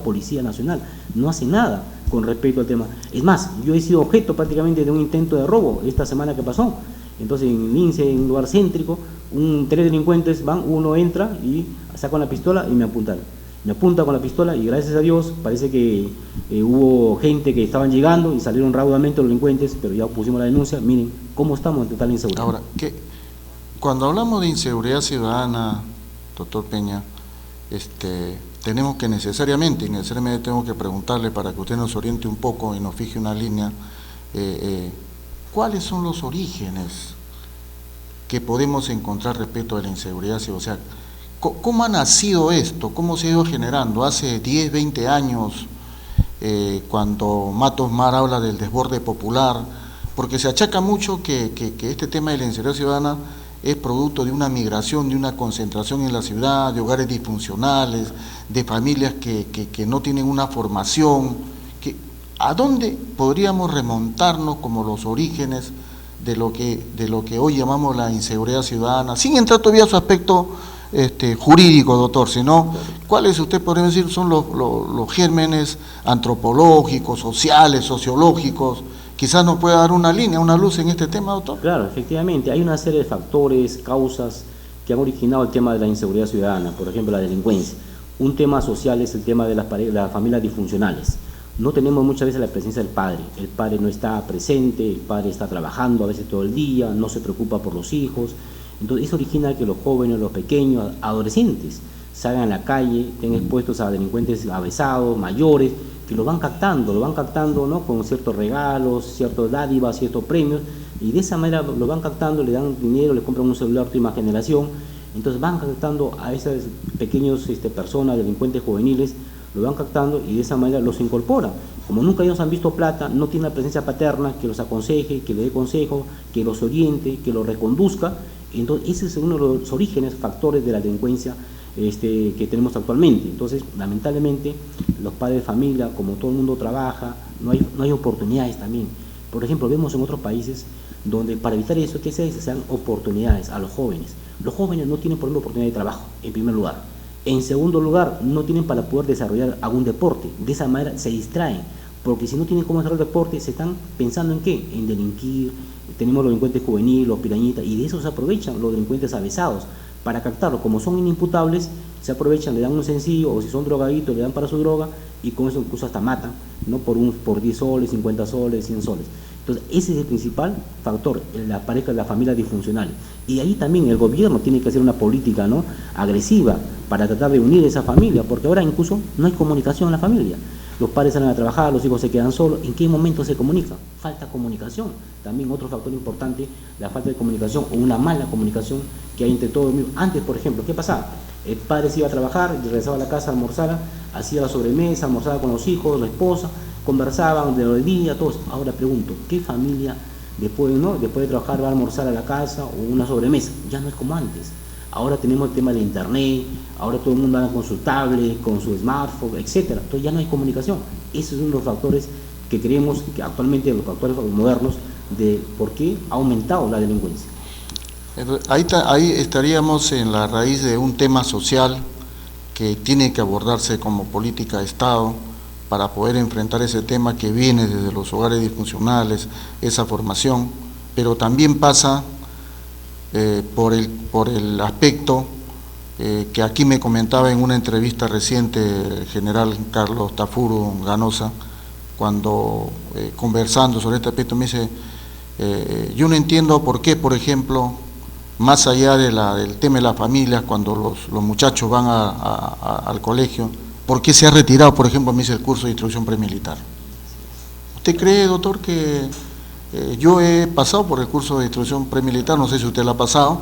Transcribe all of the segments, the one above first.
Policía Nacional, no hace nada con respecto al tema. Es más, yo he sido objeto prácticamente de un intento de robo esta semana que pasó. Entonces en Lince, en un lugar céntrico, tres delincuentes van, uno entra y saca una pistola y me apuntan. Me apunta con la pistola y gracias a Dios parece que hubo gente que estaban llegando y salieron raudamente los delincuentes, pero ya pusimos la denuncia. Miren cómo estamos ante tal inseguridad. Ahora, cuando hablamos de inseguridad ciudadana, doctor Peña, tenemos que necesariamente tengo que preguntarle para que usted nos oriente un poco y nos fije una línea, ¿cuáles son los orígenes que podemos encontrar respecto a la inseguridad ciudadana? O sea, ¿cómo ha nacido esto? ¿Cómo se ha ido generando? Hace 10, 20 años, cuando Matos Mar habla del desborde popular, porque se achaca mucho que este tema de la inseguridad ciudadana es producto de una migración, de una concentración en la ciudad, de hogares disfuncionales, de familias que no tienen una formación. ¿A dónde podríamos remontarnos como los orígenes de lo que hoy llamamos la inseguridad ciudadana, sin entrar todavía a su aspecto jurídico, doctor, sino cuáles usted podría decir son los gérmenes antropológicos, sociales, sociológicos? Quizás nos pueda dar una línea, una luz en este tema, doctor. Claro, efectivamente, hay una serie de factores, causas que han originado el tema de la inseguridad ciudadana, por ejemplo, la delincuencia. Un tema social es el tema de las familias disfuncionales. No tenemos muchas veces la presencia del padre. El padre no está presente, el padre está trabajando a veces todo el día, no se preocupa por los hijos. Entonces eso origina que los jóvenes, los pequeños, adolescentes, salgan a la calle, estén expuestos a delincuentes avesados, mayores, que lo van captando, ¿no? Con ciertos regalos, ciertas dádivas, ciertos premios, y de esa manera lo van captando, le dan dinero, le compran un celular de última generación. Entonces van captando a esas pequeñas personas, delincuentes juveniles, lo van captando y de esa manera los incorporan. Como nunca ellos han visto plata, no tienen la presencia paterna que los aconseje, que les dé consejo, que los oriente, que los reconduzca. Entonces ese es uno de los orígenes, factores de la delincuencia que tenemos actualmente. Entonces, lamentablemente, los padres de familia, como todo el mundo trabaja, no hay oportunidades también. Por ejemplo, vemos en otros países donde para evitar eso, ¿qué se hace? Se dan oportunidades a los jóvenes. Los jóvenes no tienen, por ejemplo, oportunidad de trabajo, en primer lugar. En segundo lugar, no tienen para poder desarrollar algún deporte. De esa manera se distraen, porque si no tienen cómo desarrollar deporte, se están pensando en ¿qué? En delinquir. Tenemos los delincuentes juveniles, los pirañitas, y de eso se aprovechan los delincuentes avesados para captarlos. Como son inimputables, se aprovechan, le dan un sencillo, o si son drogaditos, le dan para su droga, y con eso incluso hasta matan, ¿no? Por 10 soles, 50 soles, 100 soles. Entonces, ese es el principal factor, la pareja de la familia disfuncional. Y ahí también el gobierno tiene que hacer una política, ¿no? agresiva para tratar de unir esa familia, porque ahora incluso no hay comunicación en la familia. Los padres salen a trabajar, los hijos se quedan solos. ¿En qué momento se comunican? Falta comunicación. También otro factor importante, la falta de comunicación o una mala comunicación que hay entre todos. Antes, por ejemplo, ¿qué pasaba? El padre se iba a trabajar, regresaba a la casa a almorzar, hacía la sobremesa, almorzaba con los hijos, la esposa, conversaban de lo del día, todos. Ahora pregunto, ¿qué familia después de trabajar va a almorzar a la casa o una sobremesa? Ya no es como antes. Ahora tenemos el tema de internet, ahora todo el mundo anda con su tablet, con su smartphone, etcétera. Entonces ya no hay comunicación. Esos son los factores que creemos que actualmente, los factores modernos, de por qué ha aumentado la delincuencia. Ahí estaríamos en la raíz de un tema social que tiene que abordarse como política de Estado para poder enfrentar ese tema que viene desde los hogares disfuncionales, esa formación, pero también pasa por el aspecto que aquí me comentaba en una entrevista reciente el general Carlos Tafuro Ganosa, cuando conversando sobre este aspecto me dice, yo no entiendo por qué, por ejemplo, más allá del tema de las familias, cuando los muchachos van al colegio, ¿por qué se ha retirado, por ejemplo, me dice el curso de instrucción premilitar? ¿Usted cree, doctor, que yo he pasado por el curso de instrucción premilitar, no sé si usted lo ha pasado,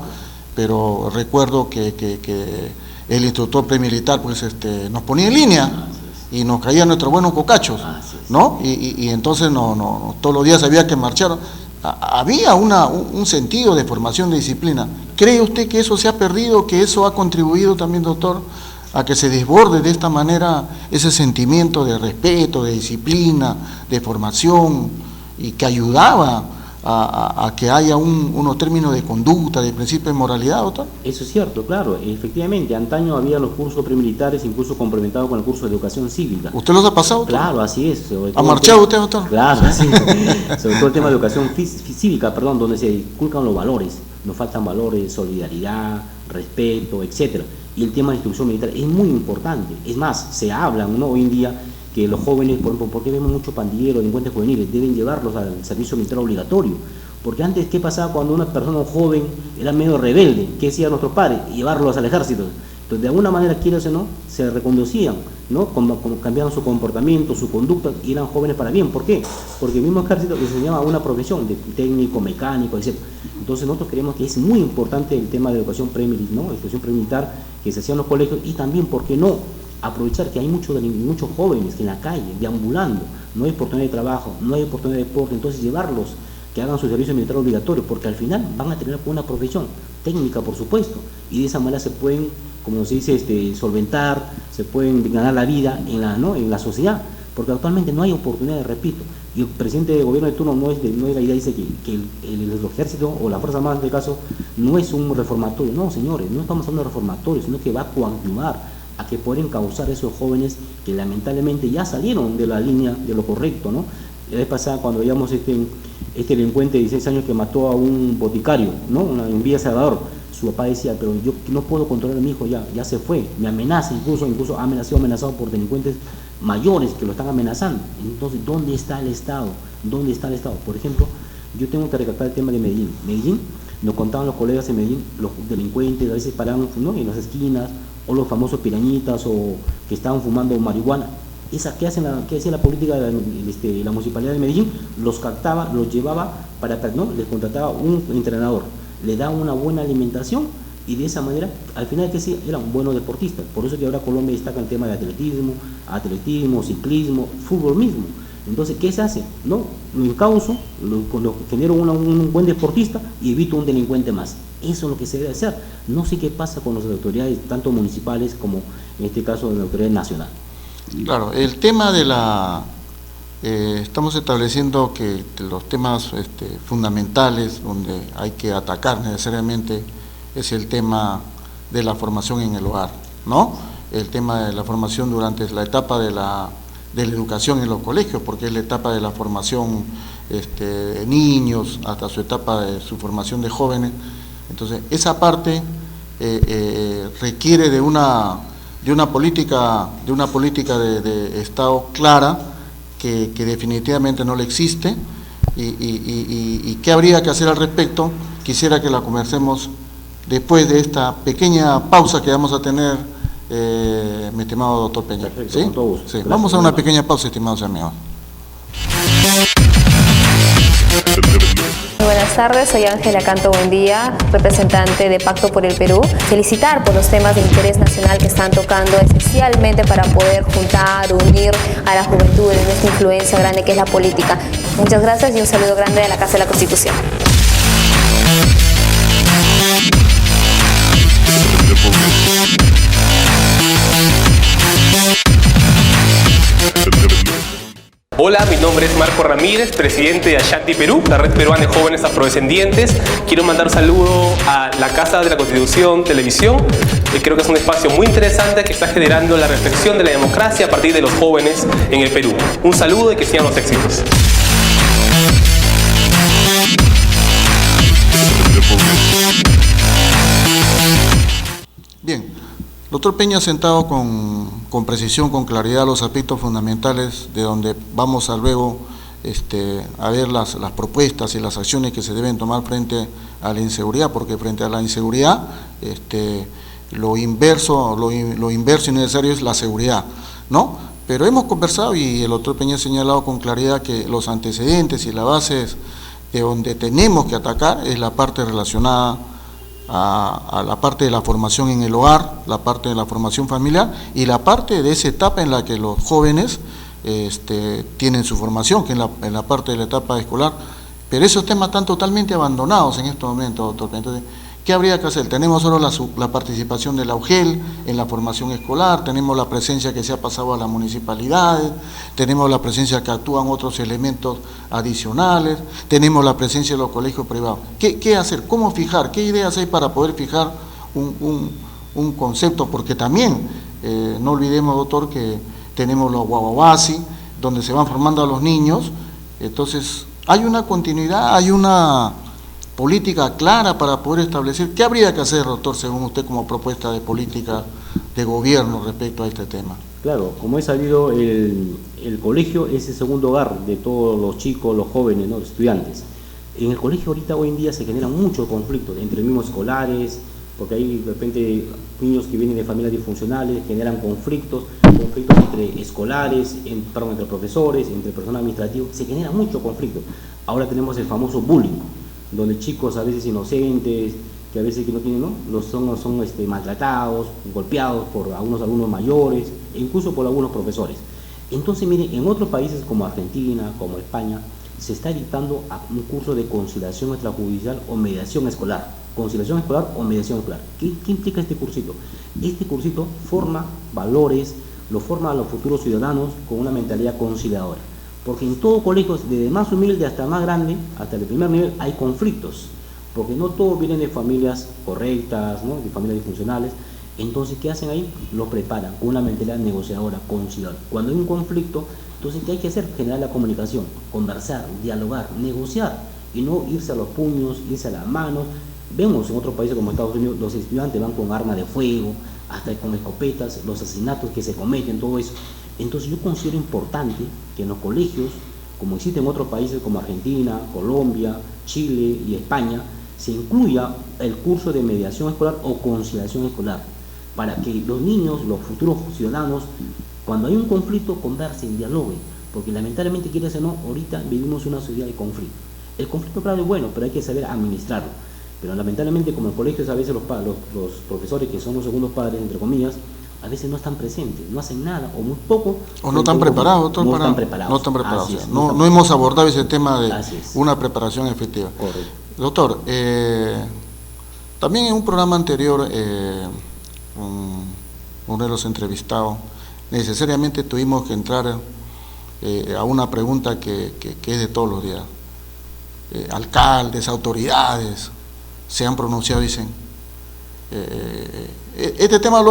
pero recuerdo que el instructor premilitar pues, nos ponía en línea y nos caían nuestros buenos cocachos, ¿no? Y entonces no, todos los días había que marchar. Había un sentido de formación de disciplina. ¿Cree usted que eso se ha perdido, que eso ha contribuido también, doctor, a que se desborde de esta manera ese sentimiento de respeto, de disciplina, de formación, y que ayudaba a que haya unos términos de conducta, de principio de moralidad, doctor? Eso es cierto, claro, efectivamente, antaño había los cursos premilitares, incluso complementados con el curso de educación cívica. ¿Usted los ha pasado, doctor? Claro, así es. ¿Ha marchado usted, doctor? Claro, sí. Sobre todo el tema de educación cívica, perdón, donde se inculcan los valores, nos faltan valores, solidaridad, respeto, etcétera. Y el tema de instrucción militar es muy importante. Es más, se habla, ¿no?, hoy en día, que los jóvenes, por ejemplo, porque vemos muchos pandilleros, delincuentes juveniles, deben llevarlos al servicio militar obligatorio. Porque antes, ¿qué pasaba cuando una persona joven era medio rebelde? ¿Qué hacían nuestros padres? Llevarlos al ejército. Entonces, de alguna manera, quieras o no, se reconducían, ¿no? Como cambiaban su comportamiento, su conducta, y eran jóvenes para bien. ¿Por qué? Porque el mismo ejército les enseñaba una profesión de técnico, mecánico, etc. Entonces, nosotros creemos que es muy importante el tema de educación premilitar, ¿no?, educación premilitar que se hacía en los colegios, y también, ¿por qué no?, aprovechar que hay muchos jóvenes que en la calle, deambulando, no hay oportunidad de trabajo, no hay oportunidad de deporte, entonces llevarlos, que hagan su servicio militar obligatorio, porque al final van a tener una profesión técnica, por supuesto, y de esa manera se pueden, como se dice, solventar, se pueden ganar la vida en la sociedad, porque actualmente no hay oportunidades, repito, y el presidente de gobierno de turno no es la idea, dice que el ejército o la fuerza armada en este caso no es un reformatorio. No, señores, no estamos hablando de reformatorio, sino que va a coadyuvar a que pueden causar esos jóvenes que lamentablemente ya salieron de la línea de lo correcto, ¿no? La vez pasada, cuando veíamos este delincuente de 16 años que mató a un boticario, ¿no?, en Villa Salvador, su papá decía, pero yo no puedo controlar a mi hijo, ya se fue, me amenaza, incluso ha amenazado por delincuentes mayores que lo están amenazando. Entonces, ¿dónde está el Estado? ¿Dónde está el Estado? Por ejemplo, yo tengo que recalcar el tema de Medellín. Medellín, nos contaban los colegas en Medellín, los delincuentes a veces paraban, ¿no?, en las esquinas, o los famosos pirañitas, o que estaban fumando marihuana. ¿Qué hacía la política de la municipalidad de Medellín? Los captaba, los llevaba ¿no?, les contrataba un entrenador, le daba una buena alimentación, y de esa manera, al final, que sí, eran buenos deportistas. Por eso que ahora Colombia destaca el tema de atletismo, ciclismo, fútbol mismo. Entonces, ¿qué se hace? No, lo encauzo, lo genero un buen deportista y evito un delincuente más. Eso es lo que se debe hacer. No sé qué pasa con las autoridades, tanto municipales como en este caso de la autoridad nacional. Claro, el tema de estamos estableciendo que los temas fundamentales donde hay que atacar necesariamente es el tema de la formación en el hogar, ¿no? El tema de la formación durante la etapa de la educación en los colegios, porque es la etapa de la formación de niños hasta su etapa de su formación de jóvenes. Entonces, esa parte requiere de una política de Estado clara que definitivamente no le existe, y qué habría que hacer al respecto. Quisiera que la conversemos después de esta pequeña pausa que vamos a tener, mi estimado doctor Peña. Perfecto, ¿Sí? con todo gusto. Sí. Gracias, Vamos a una pequeña pausa, estimados amigos. Buenas tardes, soy Ángela Canto Buendía, representante de Pacto por el Perú. Felicitar por los temas de interés nacional que están tocando, especialmente para poder juntar, unir a la juventud en esta influencia grande que es la política. Muchas gracias y un saludo grande de la Casa de la Constitución. Hola, mi nombre es Marco Ramírez, presidente de Ashanti Perú, la red peruana de jóvenes afrodescendientes. Quiero mandar un saludo a la Casa de la Constitución Televisión, que creo que es un espacio muy interesante que está generando la reflexión de la democracia a partir de los jóvenes en el Perú. Un saludo y que sigan los éxitos. Bien, doctor Peña ha sentado con precisión, con claridad los aspectos fundamentales de donde vamos a luego a ver las propuestas y las acciones que se deben tomar frente a la inseguridad, porque frente a la inseguridad lo inverso y necesario es la seguridad, ¿no? Pero hemos conversado y el doctor Peña ha señalado con claridad que los antecedentes y las bases de donde tenemos que atacar es la parte relacionada a la parte de la formación en el hogar, la parte de la formación familiar y la parte de esa etapa en la que los jóvenes tienen su formación, que es en la parte de la etapa escolar. Pero esos temas están totalmente abandonados en estos momentos, doctor. Entonces, ¿Qué habría que hacer? Tenemos ahora la participación de la UGEL en la formación escolar, tenemos la presencia que se ha pasado a las municipalidades, tenemos la presencia que actúan otros elementos adicionales, tenemos la presencia de los colegios privados. ¿Qué hacer? ¿Cómo fijar? ¿Qué ideas hay para poder fijar un concepto? Porque también, no olvidemos, doctor, que tenemos los guaguaguasi, donde se van formando a los niños. Entonces, hay una continuidad, hay una política clara para poder establecer. ¿Qué habría que hacer, doctor, según usted, como propuesta de política de gobierno respecto a este tema? Claro, como es sabido, el colegio es el segundo hogar de todos los chicos, los jóvenes, ¿no?, los estudiantes. En el colegio ahorita, hoy en día, se generan muchos conflictos entre mismos escolares, porque hay de repente niños que vienen de familias disfuncionales, generan conflictos entre escolares, entre profesores, entre personal administrativo, se genera mucho conflicto. Ahora tenemos el famoso bullying, donde chicos a veces inocentes, que a veces que no tienen, ¿no?, son maltratados, golpeados por algunos alumnos mayores, e incluso por algunos profesores. Entonces, miren, en otros países como Argentina, como España, se está dictando un curso de conciliación extrajudicial o mediación escolar. Conciliación escolar o mediación escolar. ¿Qué implica este cursito? Este cursito forma valores, lo forma a los futuros ciudadanos con una mentalidad conciliadora. Porque en todo colegio, desde más humilde hasta más grande, hasta el primer nivel, hay conflictos. Porque no todos vienen de familias correctas, ¿no?, de familias disfuncionales. Entonces, ¿qué hacen ahí? Los preparan con una mentalidad negociadora, conciliadora. Cuando hay un conflicto, entonces, ¿qué hay que hacer? Generar la comunicación, conversar, dialogar, negociar, y no irse a los puños, irse a las manos. Vemos en otros países como Estados Unidos, los estudiantes van con armas de fuego, hasta con escopetas, los asesinatos que se cometen, todo eso. Entonces yo considero importante que en los colegios, como existe en otros países como Argentina, Colombia, Chile y España, se incluya el curso de mediación escolar o conciliación escolar, para que los niños, los futuros ciudadanos, cuando hay un conflicto, conversen, dialoguen, porque lamentablemente, quieras o no, ahorita vivimos una sociedad de conflicto. El conflicto, claro, es bueno, pero hay que saber administrarlo. Pero lamentablemente, como en colegios a veces los profesores, que son los segundos padres, entre comillas, a veces no están presentes, no hacen nada, o muy poco. O no están preparados, doctor. No están preparados. No están preparados. Así es, No hemos abordado ese tema de una preparación efectiva. Correcto. Doctor, también en un programa anterior, uno de los entrevistados, necesariamente tuvimos que entrar a una pregunta que es de todos los días. Alcaldes, autoridades se han pronunciado, dicen, este tema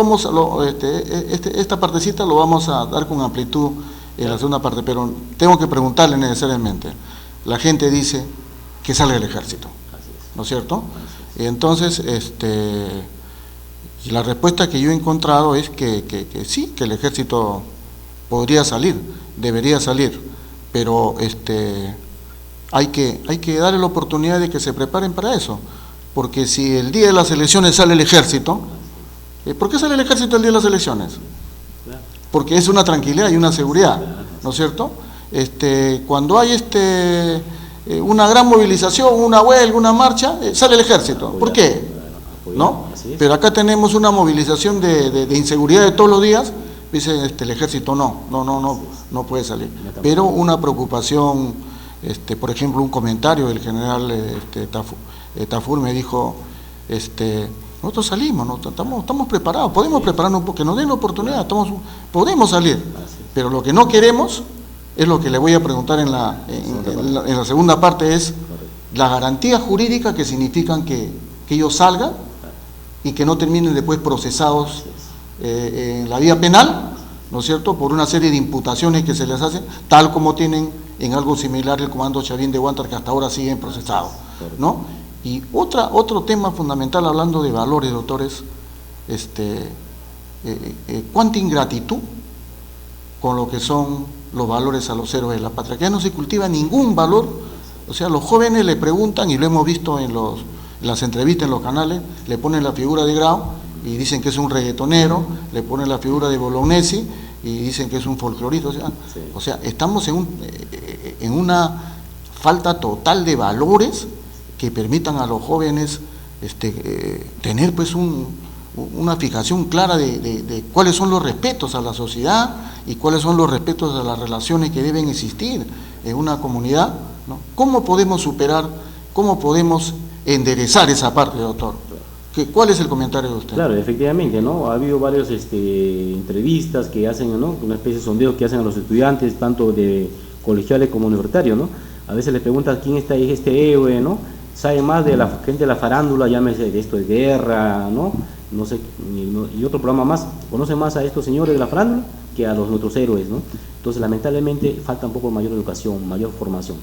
esta partecita lo vamos a dar con amplitud en la segunda parte, pero tengo que preguntarle necesariamente. La gente dice que salga el ejército, ¿no es cierto? Entonces, y la respuesta que yo he encontrado es que sí, que el ejército podría salir, debería salir, pero hay que darle la oportunidad de que se preparen para eso, porque si el día de las elecciones sale el ejército, ¿por qué sale el ejército el día de las elecciones? Porque es una tranquilidad y una seguridad, ¿no es cierto? Cuando hay una gran movilización, una huelga, una marcha, sale el ejército. ¿Por qué? ¿No? Pero acá tenemos una movilización de inseguridad de todos los días, dice el ejército no puede salir. Pero una preocupación, por ejemplo, un comentario del general Tafur me dijo, nosotros salimos, ¿no? estamos preparados, podemos prepararnos un poco, que nos den la oportunidad, podemos salir, pero lo que no queremos es lo que le voy a preguntar en la segunda parte, es la garantía jurídica que significan que ellos salgan y que no terminen después procesados en la vía penal, ¿no es cierto?, por una serie de imputaciones que se les hacen, tal como tienen en algo similar el comando Chavín de Huántar, que hasta ahora siguen procesados, ¿no? Y otro tema fundamental, hablando de valores, doctores, cuánta ingratitud con lo que son los valores a los héroes de la patria, que ya no se cultiva ningún valor. O sea, los jóvenes le preguntan, y lo hemos visto en las entrevistas en los canales, le ponen la figura de Grau y dicen que es un reggaetonero, le ponen la figura de Bolognesi y dicen que es un folclorista. O sea, estamos en una falta total de valores que permitan a los jóvenes tener pues una fijación clara de cuáles son los respetos a la sociedad y cuáles son los respetos a las relaciones que deben existir en una comunidad, ¿no? ¿Cómo podemos superar, cómo podemos enderezar esa parte, doctor? ¿Cuál es el comentario de usted? Claro, efectivamente, ¿no? Ha habido varias entrevistas que hacen, ¿no? Una especie de sondeo que hacen a los estudiantes, tanto de colegiales como universitarios, ¿no? A veces les preguntan quién es este héroe, ¿no? Sabe más de la gente de la farándula, llámese de esto de guerra, ¿no? No sé, y otro programa más, conoce más a estos señores de la farándula que a nuestros héroes, ¿no? Entonces, lamentablemente, falta un poco mayor educación, mayor formación.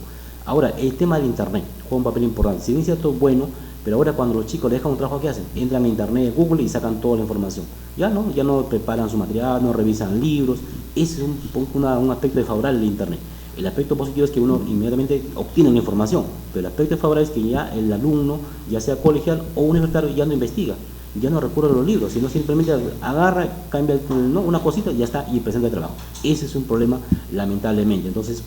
Ahora, el tema del internet juega un papel importante. Si bien es cierto, bueno, pero ahora cuando los chicos dejan un trabajo, ¿qué hacen? Entran a internet, Google y sacan toda la información. Ya no preparan su material, no revisan libros. Ese es un aspecto desfavorable del internet. El aspecto positivo es que uno inmediatamente obtiene una información, pero el aspecto desfavorable es que ya el alumno, ya sea colegial o universitario, ya no investiga, ya no recurre a los libros, sino simplemente agarra, cambia una cosita y ya está, y presenta el trabajo. Ese es un problema, lamentablemente. Entonces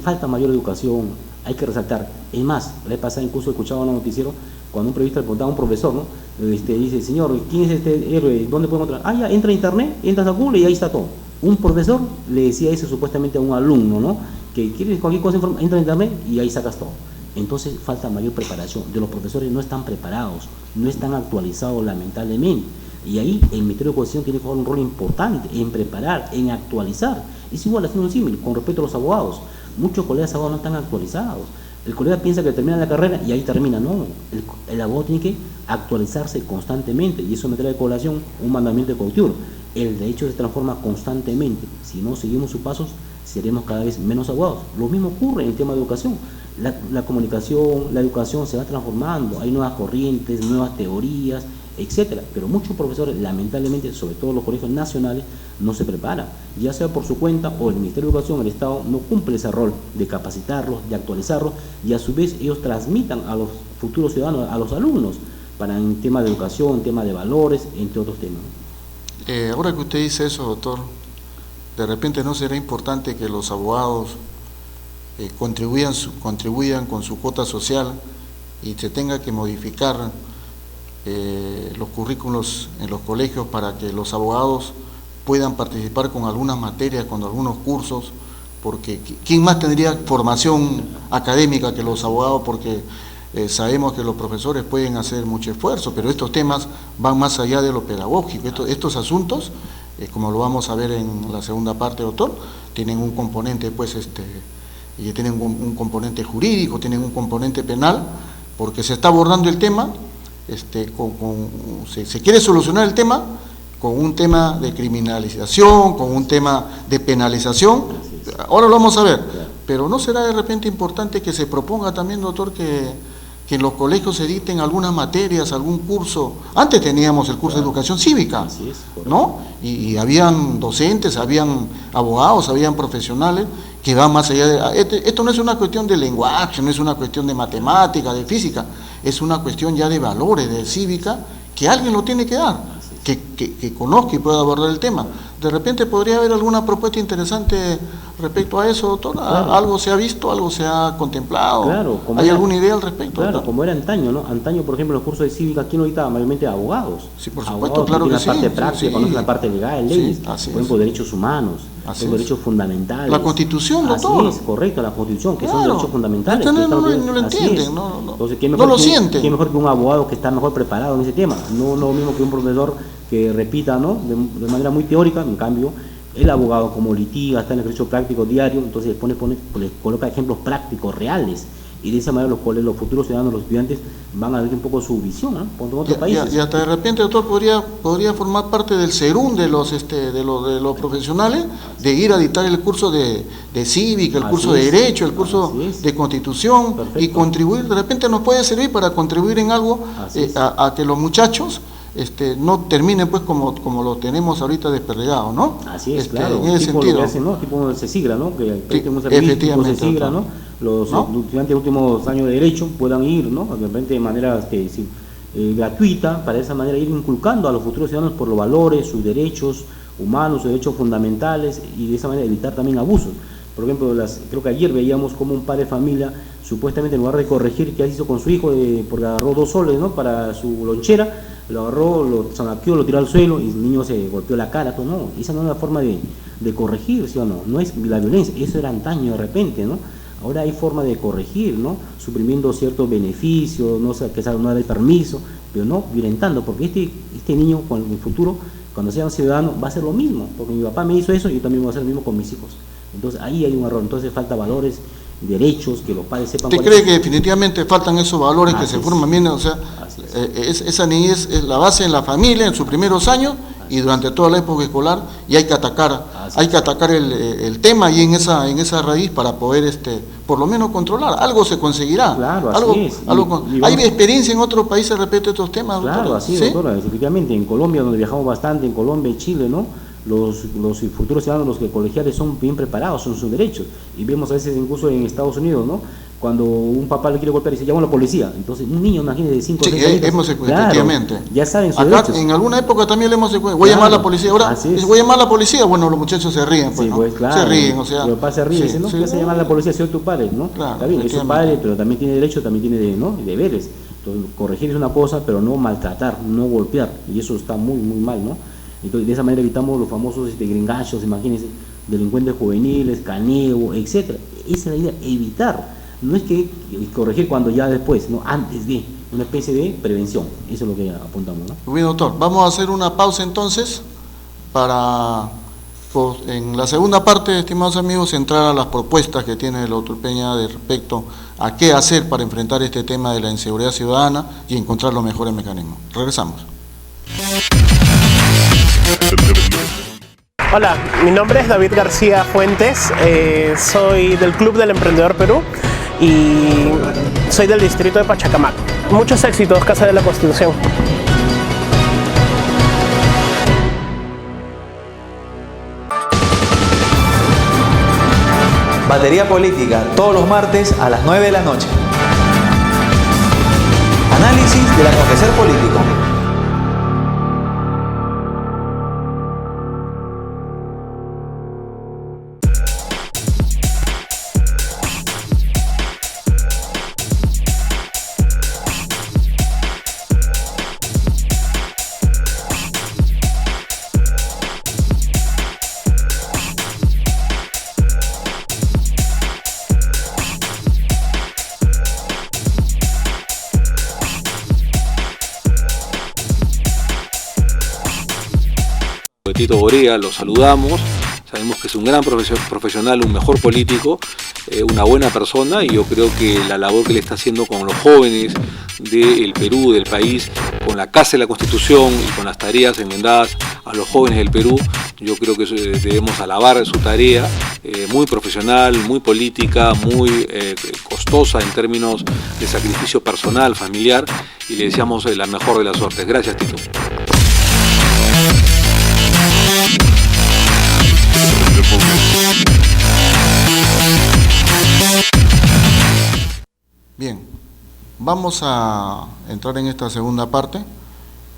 falta mayor educación, hay que resaltar. Es más, la vez pasada incluso escuchaba en un noticiero cuando un periodista le preguntaba a un profesor, ¿no? Dice, señor, ¿quién es este héroe? ¿Dónde puedo encontrar? Ya, entra a internet, entras a Google y ahí está todo. Un profesor le decía eso supuestamente a un alumno, ¿no? Que quiere cualquier cosa, entra a internet y ahí sacas todo. Entonces falta mayor preparación. De los profesores no están preparados, no están actualizados lamentablemente. Y ahí el Ministerio de Educación tiene que jugar un rol importante en preparar, en actualizar. Es igual haciendo un símil con respecto a los abogados. Muchos colegas abogados no están actualizados. El colega piensa que termina la carrera y ahí termina. No, el abogado tiene que actualizarse constantemente, y eso me trae de colación un mandamiento de Couture. El derecho se transforma constantemente. Si no seguimos sus pasos, seremos cada vez menos abogados. Lo mismo ocurre en el tema de educación. La comunicación, la educación se va transformando, hay nuevas corrientes, nuevas teorías, etcétera. Pero muchos profesores, lamentablemente, sobre todo los colegios nacionales, no se preparan, ya sea por su cuenta o el Ministerio de Educación, el Estado, no cumple ese rol de capacitarlos, de actualizarlos, y a su vez ellos transmitan a los futuros ciudadanos, a los alumnos, para en tema de educación, tema de valores, entre otros temas. Ahora que usted dice eso, doctor, de repente no será importante que los abogados contribuyan con su cuota social y se tenga que modificar los currículos en los colegios para que los abogados puedan participar con algunas materias, con algunos cursos, porque ¿quién más tendría formación académica que los abogados? Porque sabemos que los profesores pueden hacer mucho esfuerzo, pero estos temas van más allá de lo pedagógico. Estos asuntos, como lo vamos a ver en la segunda parte, doctor, tienen un componente, y tienen un componente jurídico, tienen un componente penal, porque se está abordando el tema, se quiere solucionar el tema con un tema de criminalización, con un tema de penalización. Ahora lo vamos a ver, pero ¿no será de repente importante que se proponga también, doctor, que en los colegios se dicten algunas materias, algún curso? Antes teníamos el curso de educación cívica, ¿no? Y habían docentes, habían abogados, habían profesionales que van más allá de... Esto no es una cuestión de lenguaje, no es una cuestión de matemática, de física, es una cuestión ya de valores, de cívica, que alguien lo tiene que dar, que conozca y pueda abordar el tema. De repente podría haber alguna propuesta interesante respecto a eso, doctor. Claro. ¿Algo se ha visto, algo se ha contemplado? Claro. ¿Hay alguna idea al respecto? Claro, doctor? Como era antaño, ¿no? Antaño, por ejemplo, los cursos de cívica, ¿quién lo dictaba? Mayormente abogados. Sí, por supuesto, claro que sí. La parte práctica, conocen la parte legal, leyes, por ejemplo, derechos humanos, derechos fundamentales. La Constitución, doctor. Así es, correcto, la Constitución, que son derechos fundamentales. No lo entienden, Entonces, no lo sienten. ¿Qué mejor que un abogado que está mejor preparado en ese tema? No lo mismo que un profesor que repita, ¿no? De manera muy teórica. En cambio, el abogado, como litiga, está en el ejercicio práctico diario, entonces les coloca ejemplos prácticos, reales, y de esa manera los futuros ciudadanos, los estudiantes, van a ver un poco su visión, ¿no? Por otros países. Y hasta de repente, doctor, podría formar parte del CERUN de los profesionales, de ir a dictar el curso de cívica, el curso de derecho, el curso de constitución. Perfecto. Y contribuir. De repente nos puede servir para contribuir en algo a que los muchachos no terminen pues como lo tenemos ahorita desperdigados, ¿no? Así es, claro. En ese sentido. Tipo CECIGRA, ¿no? Que efectivamente, CECIGRA, ¿no? Los estudiantes de últimos años de Derecho puedan ir, ¿no? De repente de manera gratuita, para de esa manera ir inculcando a los futuros ciudadanos por los valores, sus derechos humanos, sus derechos fundamentales, y de esa manera evitar también abusos. Por ejemplo, creo que ayer veíamos como un padre de familia, supuestamente en lugar de corregir qué hizo con su hijo, porque agarró 2 soles, ¿no? Para su lonchera, lo agarró, lo zanaqueó, lo tiró al suelo y el niño se golpeó la cara. Pues no, esa no es la forma de corregir, ¿sí o no? No es la violencia, eso era antaño de repente, ¿no? Ahora hay forma de corregir, ¿no? Suprimiendo ciertos beneficios, que no dar el permiso, pero no violentando, porque este niño con el futuro, cuando sea un ciudadano, va a hacer lo mismo, porque mi papá me hizo eso y yo también voy a hacer lo mismo con mis hijos. Entonces ahí hay un error, entonces falta valores, derechos, que los padres sepan. ¿Usted cree que definitivamente faltan esos valores que se forman bien? O sea, esa niñez es la base en la familia, en sus primeros años y durante toda la época escolar, y hay que atacar el tema y en esa raíz para poder por lo menos controlar. Algo se conseguirá. Claro, algo, así es. ¿Hay experiencia en otros países respecto a estos temas, doctora? Claro, así es, ¿Sí? doctora, efectivamente, en Colombia, donde viajamos bastante, en Colombia y Chile, ¿no? Los futuros ciudadanos, los que colegiales son bien preparados, son sus derechos. Y vemos a veces incluso en Estados Unidos, ¿no? Cuando un papá le quiere golpear y dice, llama a la policía. Entonces, un niño, imagínese, de 5 o 6 años. Efectivamente. Ya saben sus Acá, derechos. en alguna época también le hemos voy a llamar a la policía. Ahora, voy a llamar a la policía. Bueno, los muchachos se ríen, pues, Sí, ¿no? pues, claro. Se ríen, o sea. El papá se ríe y dice, no, ¿qué hace llamar a la policía? Soy tu padre, ¿no? Claro, Está bien, es su padre, pero también tiene derecho, también tiene deberes. Entonces, corregir es una cosa, pero no maltratar, no golpear. Y eso está muy, muy mal, ¿no? Entonces, de esa manera evitamos los famosos gringachos, imagínense, delincuentes juveniles, caneo, etcétera. Esa es la idea, evitar. No es que corregir cuando ya después, no, antes de, una especie de prevención. Eso es lo que apuntamos, ¿no? Muy bien, doctor. Vamos a hacer una pausa entonces para, en la segunda parte, estimados amigos, entrar a las propuestas que tiene el doctor Peña respecto a qué hacer para enfrentar este tema de la inseguridad ciudadana y encontrar los mejores mecanismos. Regresamos. Hola, mi nombre es David García Fuentes, soy del Club del Emprendedor Perú y soy del distrito de Pachacamac. Muchos éxitos, Casa de la Constitución. Batería Política, todos los martes a las 9 de la noche. Análisis del acontecer político. Tito Borea, lo saludamos, sabemos que es un gran profesional, un mejor político, una buena persona, y yo creo que la labor que le está haciendo con los jóvenes del Perú, del país, con la Casa de la Constitución y con las tareas enmendadas a los jóvenes del Perú, yo creo que debemos alabar su tarea, muy profesional, muy política, muy costosa en términos de sacrificio personal, familiar, y le deseamos la mejor de las suertes. Gracias, Tito. Bien, vamos a entrar en esta segunda parte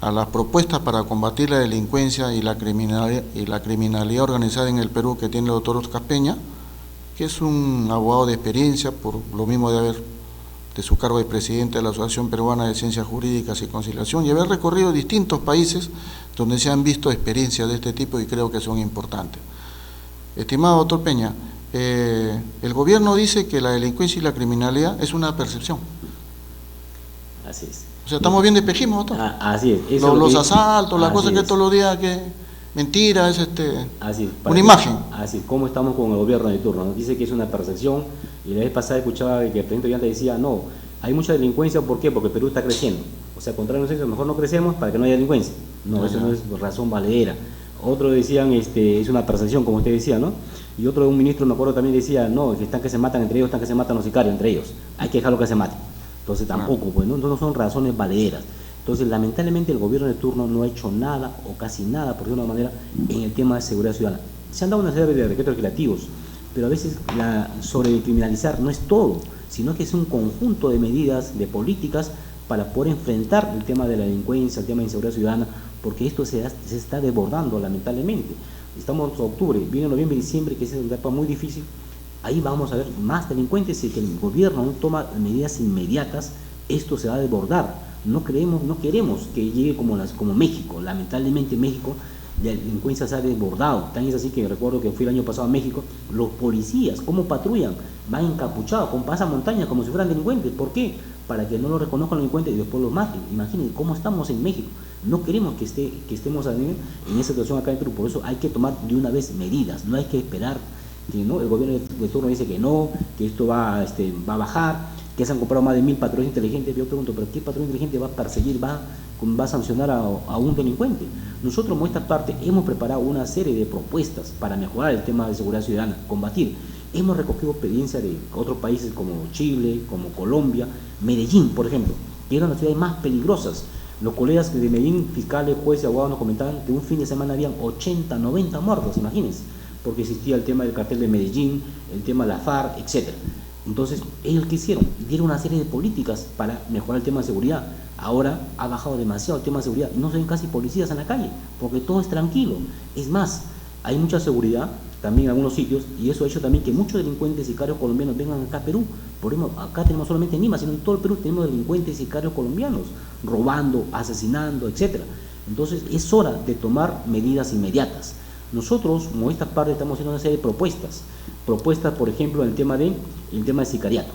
a las propuestas para combatir la delincuencia y la criminalidad organizada en el Perú que tiene el doctor Oscar Peña, que es un abogado de experiencia, por lo mismo de su cargo de presidente de la Asociación Peruana de Ciencias Jurídicas y Conciliación, y haber recorrido distintos países donde se han visto experiencias de este tipo y creo que son importantes. Estimado doctor Peña, el gobierno dice que la delincuencia y la criminalidad es una percepción. Así es. O sea, estamos bien de espejismo, doctor. Así es. Los asaltos, las cosas que todos los días, que mentira, es así es, una imagen. Así es, ¿cómo estamos con el gobierno de turno? Nos dice que es una percepción, y la vez pasada escuchaba que el presidente Ollanta decía, no, hay mucha delincuencia, ¿por qué? Porque el Perú está creciendo. O sea, contrario a eso, mejor no crecemos para que no haya delincuencia. No, eso no es razón valedera. Otros decían, es una percepción, como usted decía, ¿no? Y otro, un ministro, me acuerdo, también decía, no, que están que se matan entre ellos, están que se matan los sicarios entre ellos. Hay que dejarlo que se maten. Entonces tampoco, pues, ¿no? Entonces no son razones valederas. Entonces, lamentablemente, el gobierno de turno no ha hecho nada, o casi nada, por decirlo de una manera, en el tema de seguridad ciudadana. Se han dado una serie de decretos legislativos, pero a veces sobrecriminalizar no es todo, sino que es un conjunto de medidas, de políticas, para poder enfrentar el tema de la delincuencia, el tema de inseguridad ciudadana, porque esto se está desbordando, lamentablemente. Estamos en octubre, viene noviembre y diciembre, que es una etapa muy difícil. Ahí vamos a ver más delincuentes, y que el gobierno no toma medidas inmediatas, esto se va a desbordar. No queremos que llegue como México. Lamentablemente México, la delincuencia se ha desbordado. Tan es así que recuerdo que fui el año pasado a México, los policías, ¿cómo patrullan? Van encapuchados, con pasamontañas como si fueran delincuentes. ¿Por qué? para que no lo reconozcan los delincuentes y después los maten. Imagínense cómo estamos en México. No queremos que estemos en esa situación acá en Perú, por eso hay que tomar de una vez medidas, no hay que esperar que no, el gobierno de turno dice que no, que esto va a bajar, que se han comprado más de 1000 patrullas inteligentes. Yo pregunto, ¿pero qué patrulla inteligente va a perseguir, va a sancionar a un delincuente? Nosotros, como esta parte, hemos preparado una serie de propuestas para mejorar el tema de seguridad ciudadana, combatir. Hemos recogido experiencia de otros países como Chile, como Colombia, Medellín, por ejemplo, que eran las ciudades más peligrosas. Los colegas de Medellín, fiscales, jueces y abogados nos comentaban que un fin de semana habían 80, 90 muertos, imagínense, porque existía el tema del cartel de Medellín, el tema de la FARC, etc. Entonces, ellos ¿qué hicieron? Dieron una serie de políticas para mejorar el tema de seguridad. Ahora ha bajado demasiado el tema de seguridad y no se ven casi policías en la calle, porque todo es tranquilo. Es más, hay mucha seguridad también en algunos sitios, y eso ha hecho también que muchos delincuentes y sicarios colombianos vengan acá a Perú. Por ejemplo, acá tenemos solamente en Lima, sino en todo el Perú tenemos delincuentes y sicarios colombianos, robando, asesinando, etc. Entonces es hora de tomar medidas inmediatas. Nosotros, como esta parte, estamos haciendo una serie de propuestas, por ejemplo, en el tema de sicariato,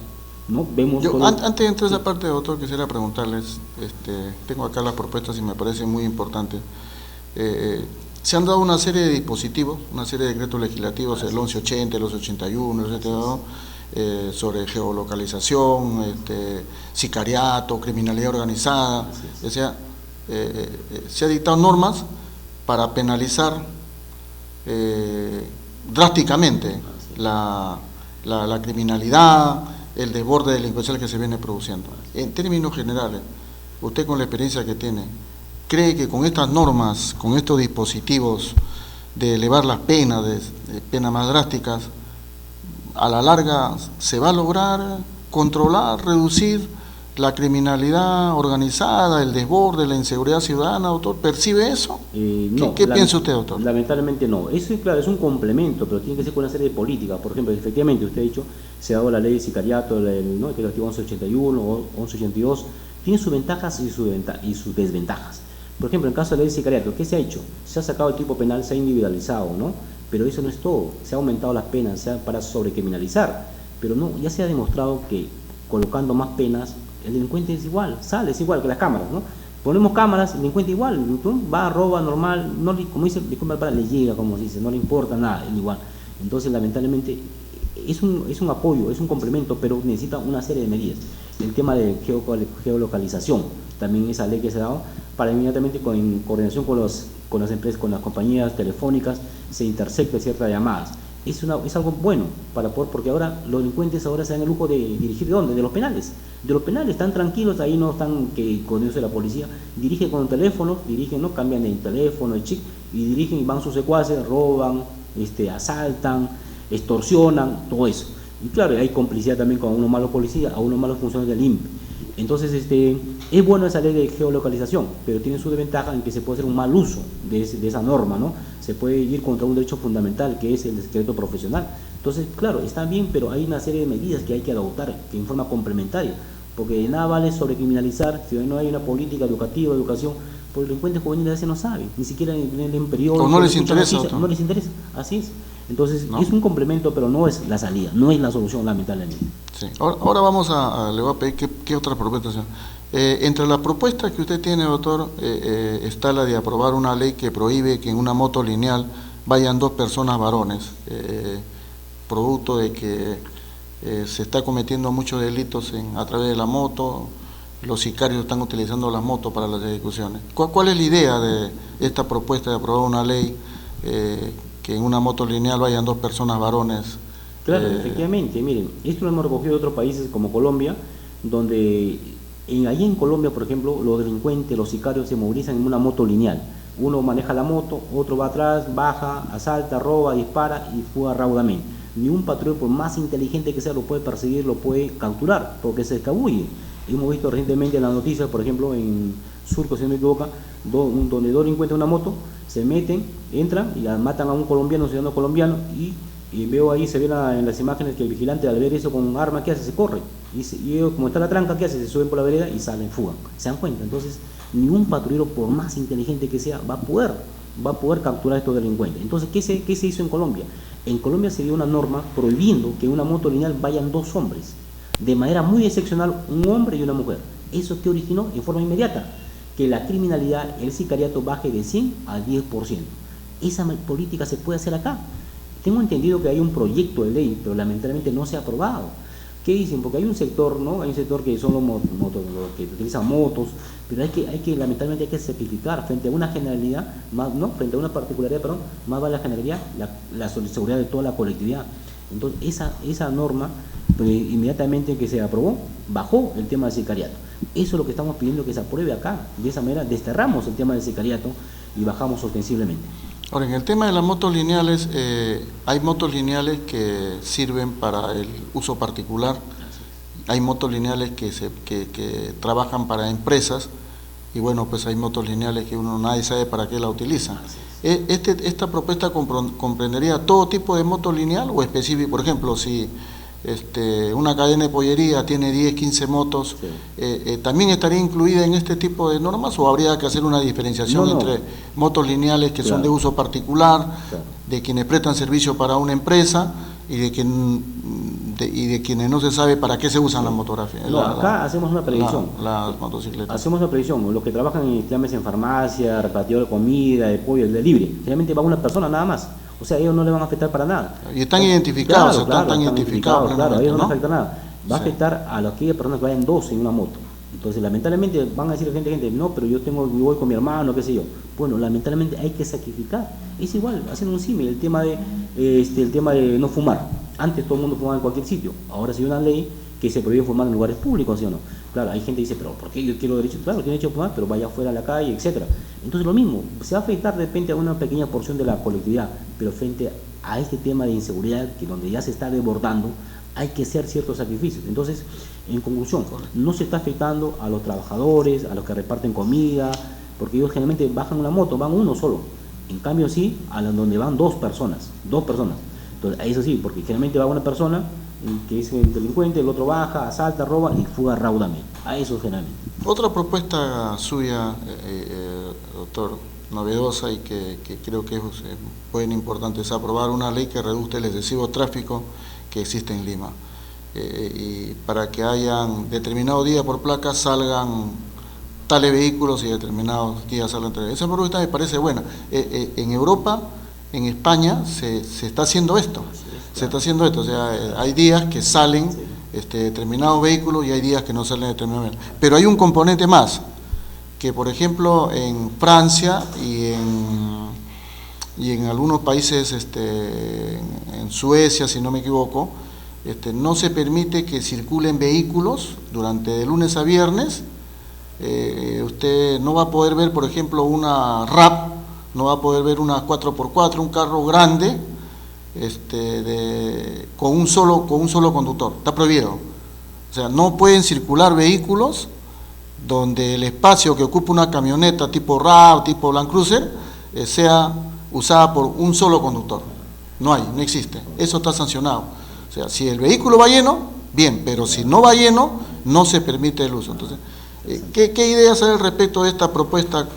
¿no? Vemos antes de entrar a esa parte, doctor, quisiera preguntarles, tengo acá las propuestas y me parece muy importante. Se han dado una serie de dispositivos, una serie de decretos legislativos, el 1180, el 1181, el 1182, sobre geolocalización, sicariato, criminalidad organizada. O sea, se han dictado normas para penalizar drásticamente la criminalidad, el desborde delincuencial que se viene produciendo. En términos generales, usted con la experiencia que tiene, ¿cree que con estas normas, con estos dispositivos de elevar las penas, de penas más drásticas, a la larga se va a lograr controlar, reducir la criminalidad organizada, el desborde, la inseguridad ciudadana, doctor? ¿Percibe eso? No. ¿Qué piensa usted, doctor? Lamentablemente no. Eso, claro, es un complemento, pero tiene que ser con una serie de políticas. Por ejemplo, efectivamente, usted ha dicho, se ha dado la ley de sicariato, ¿no? Que es el artículo 1181 o 1182, tiene sus ventajas y sus desventajas. Por ejemplo, en el caso de la ley de sicariato, ¿qué se ha hecho? Se ha sacado el tipo penal, se ha individualizado, ¿no? Pero eso no es todo. Se ha aumentado las penas para sobrecriminalizar. Pero no, ya se ha demostrado que colocando más penas, el delincuente es igual, es igual que las cámaras, ¿no? Ponemos cámaras, el delincuente igual, ¿no? Va, roba normal, no, como dice, disculpa, le llega, como se dice, no le importa nada, él igual. Entonces, lamentablemente, es un apoyo, es un complemento, pero necesita una serie de medidas. El tema de geolocalización, también esa ley que se ha dado, para inmediatamente en coordinación con las empresas, con las compañías telefónicas, se intercepta ciertas llamadas. Es algo bueno para poder, porque ahora los delincuentes ahora se dan el lujo de dirigir ¿de dónde? De los penales. De los penales están tranquilos, ahí no están que con eso de la policía, dirigen con el teléfono, ¿no? Cambian de teléfono, el chip, y dirigen y van sus secuaces, roban, asaltan, extorsionan, todo eso. Y claro, hay complicidad también con unos malos policías, a unos malos funcionarios del INPE. Entonces, es bueno esa ley de geolocalización, pero tiene su desventaja en que se puede hacer un mal uso de esa norma, ¿no? Se puede ir contra un derecho fundamental, que es el secreto profesional. Entonces, claro, está bien, pero hay una serie de medidas que hay que adoptar que en forma complementaria, porque de nada vale sobrecriminalizar si no hay una política educativa, educación, porque los delincuentes juveniles a veces no saben, ni siquiera en periódicos. O no les interesa. No les interesa, así es. Entonces, ¿no? Es un complemento, pero no es la salida, no es la solución, lamentablemente. Sí. Ahora vamos le voy a pedir qué otra propuesta. Entre las propuestas que usted tiene, doctor, está la de aprobar una ley que prohíbe que en una moto lineal vayan 2 personas varones, producto de que se está cometiendo muchos delitos a través de la moto. Los sicarios están utilizando las motos para las ejecuciones. ¿Cuál es la idea de esta propuesta de aprobar una ley que en una moto lineal vayan 2 personas varones? Claro, efectivamente, miren, esto lo hemos recogido de otros países como Colombia, donde allí en Colombia, por ejemplo, los delincuentes, los sicarios se movilizan en una moto lineal. Uno maneja la moto, otro va atrás, baja, asalta, roba, dispara y fuga raudamente. Ni un patrullero, por más inteligente que sea, lo puede perseguir, lo puede capturar, porque se escabulle. Hemos visto recientemente en las noticias, por ejemplo, en Surco, si no me equivoco, donde 2 delincuentes en una moto se meten, entran y matan a un colombiano, un ciudadano colombiano, y veo ahí, se ve en las imágenes que el vigilante, al ver eso con un arma, ¿qué hace? Se corre. Y ellos, como está la tranca, ¿qué hace? Se suben por la vereda y salen, fugan. ¿Se dan cuenta? Entonces, ningún patrullero, por más inteligente que sea, va a poder capturar a estos delincuentes. Entonces, ¿qué se hizo en Colombia? En Colombia se dio una norma prohibiendo que en una moto lineal vayan 2 hombres. de manera muy excepcional un hombre y una mujer. ¿Eso que originó? En forma inmediata, que la criminalidad, el sicariato baje de 100 al 10%. Esa política se puede hacer acá. Tengo entendido que hay un proyecto de ley, pero lamentablemente no se ha aprobado. ¿Qué dicen? Porque hay un sector, ¿no? Hay un sector que son los que utilizan motos, pero lamentablemente hay que sacrificar frente a una generalidad, ¿no? Frente a una particularidad, perdón, más vale la generalidad, la seguridad de toda la colectividad. Entonces, esa norma, pues, inmediatamente que se aprobó, bajó el tema del sicariato. Eso es lo que estamos pidiendo que se apruebe acá. De esa manera desterramos el tema del sicariato y bajamos ostensiblemente. Ahora, en el tema de las motos lineales, hay motos lineales que sirven para el uso particular, hay motos lineales que trabajan para empresas, y bueno, pues hay motos lineales que nadie sabe para qué la utilizan. ¿Esta propuesta comprendería todo tipo de moto lineal o específico? Por ejemplo, si una cadena de pollería tiene 10, 15 motos, sí. ¿También estaría incluida en este tipo de normas o habría que hacer una diferenciación entre motos lineales que son de uso particular, de quienes prestan servicio para una empresa y de quienes no se sabe para qué se usan las motografías? Acá hacemos una predicción. Las motocicletas. Hacemos una predicción. Los que trabajan en farmacia, repartidor de comida, de pollo, de libre, generalmente va una persona nada más. O sea, ellos no le van a afectar para nada. Y están identificados, están identificados. Claro, a ellos no les afecta nada. Va a afectar a aquellas personas que vayan dos en una moto. Entonces, lamentablemente, van a decir gente, no, pero yo voy con mi hermano, qué sé yo. Bueno, lamentablemente hay que sacrificar. Es igual, haciendo un símil, el tema de no fumar. Antes todo el mundo fumaba en cualquier sitio. Ahora sí hay una ley que se prohíbe fumar en lugares públicos, ¿sí o no? Claro, hay gente que dice, pero ¿por qué yo quiero derecho? Claro, tiene derecho a fumar, pero vaya afuera a la calle, etcétera. Entonces lo mismo, se va a afectar de repente a una pequeña porción de la colectividad, pero frente a este tema de inseguridad, que donde ya se está desbordando, hay que hacer ciertos sacrificios. Entonces, en conclusión, no se está afectando a los trabajadores, a los que reparten comida, porque ellos generalmente bajan una moto, van uno solo. En cambio sí, a donde van dos personas. Entonces, eso sí, porque generalmente va una persona que es el delincuente, el otro baja, asalta, roba y fuga raudamente. A eso generalmente. Otra propuesta suya, doctor, novedosa y que creo que es muy importante, es aprobar una ley que reduzca el excesivo tráfico que existe en Lima. Y para que hayan determinado día por placa salgan tales vehículos y determinados días salgan tales. Esa propuesta me parece buena. En Europa, en España, se está haciendo esto. O sea, hay días que salen determinados vehículos y hay días que no salen determinados vehículos. Pero hay un componente más, que por ejemplo en Francia y en algunos países, en Suecia, si no me equivoco, no se permite que circulen vehículos durante de lunes a viernes. Usted no va a poder ver, por ejemplo, una RAP, no va a poder ver una 4x4, un carro grande, con un solo conductor, está prohibido. O sea, no pueden circular vehículos donde el espacio que ocupa una camioneta tipo RAV, tipo Land Cruiser, sea usada por un solo conductor. No existe. Eso está sancionado. O sea, si el vehículo va lleno, bien, pero si no va lleno, no se permite el uso. Entonces, ¿qué ideas hay al respecto de esta propuesta?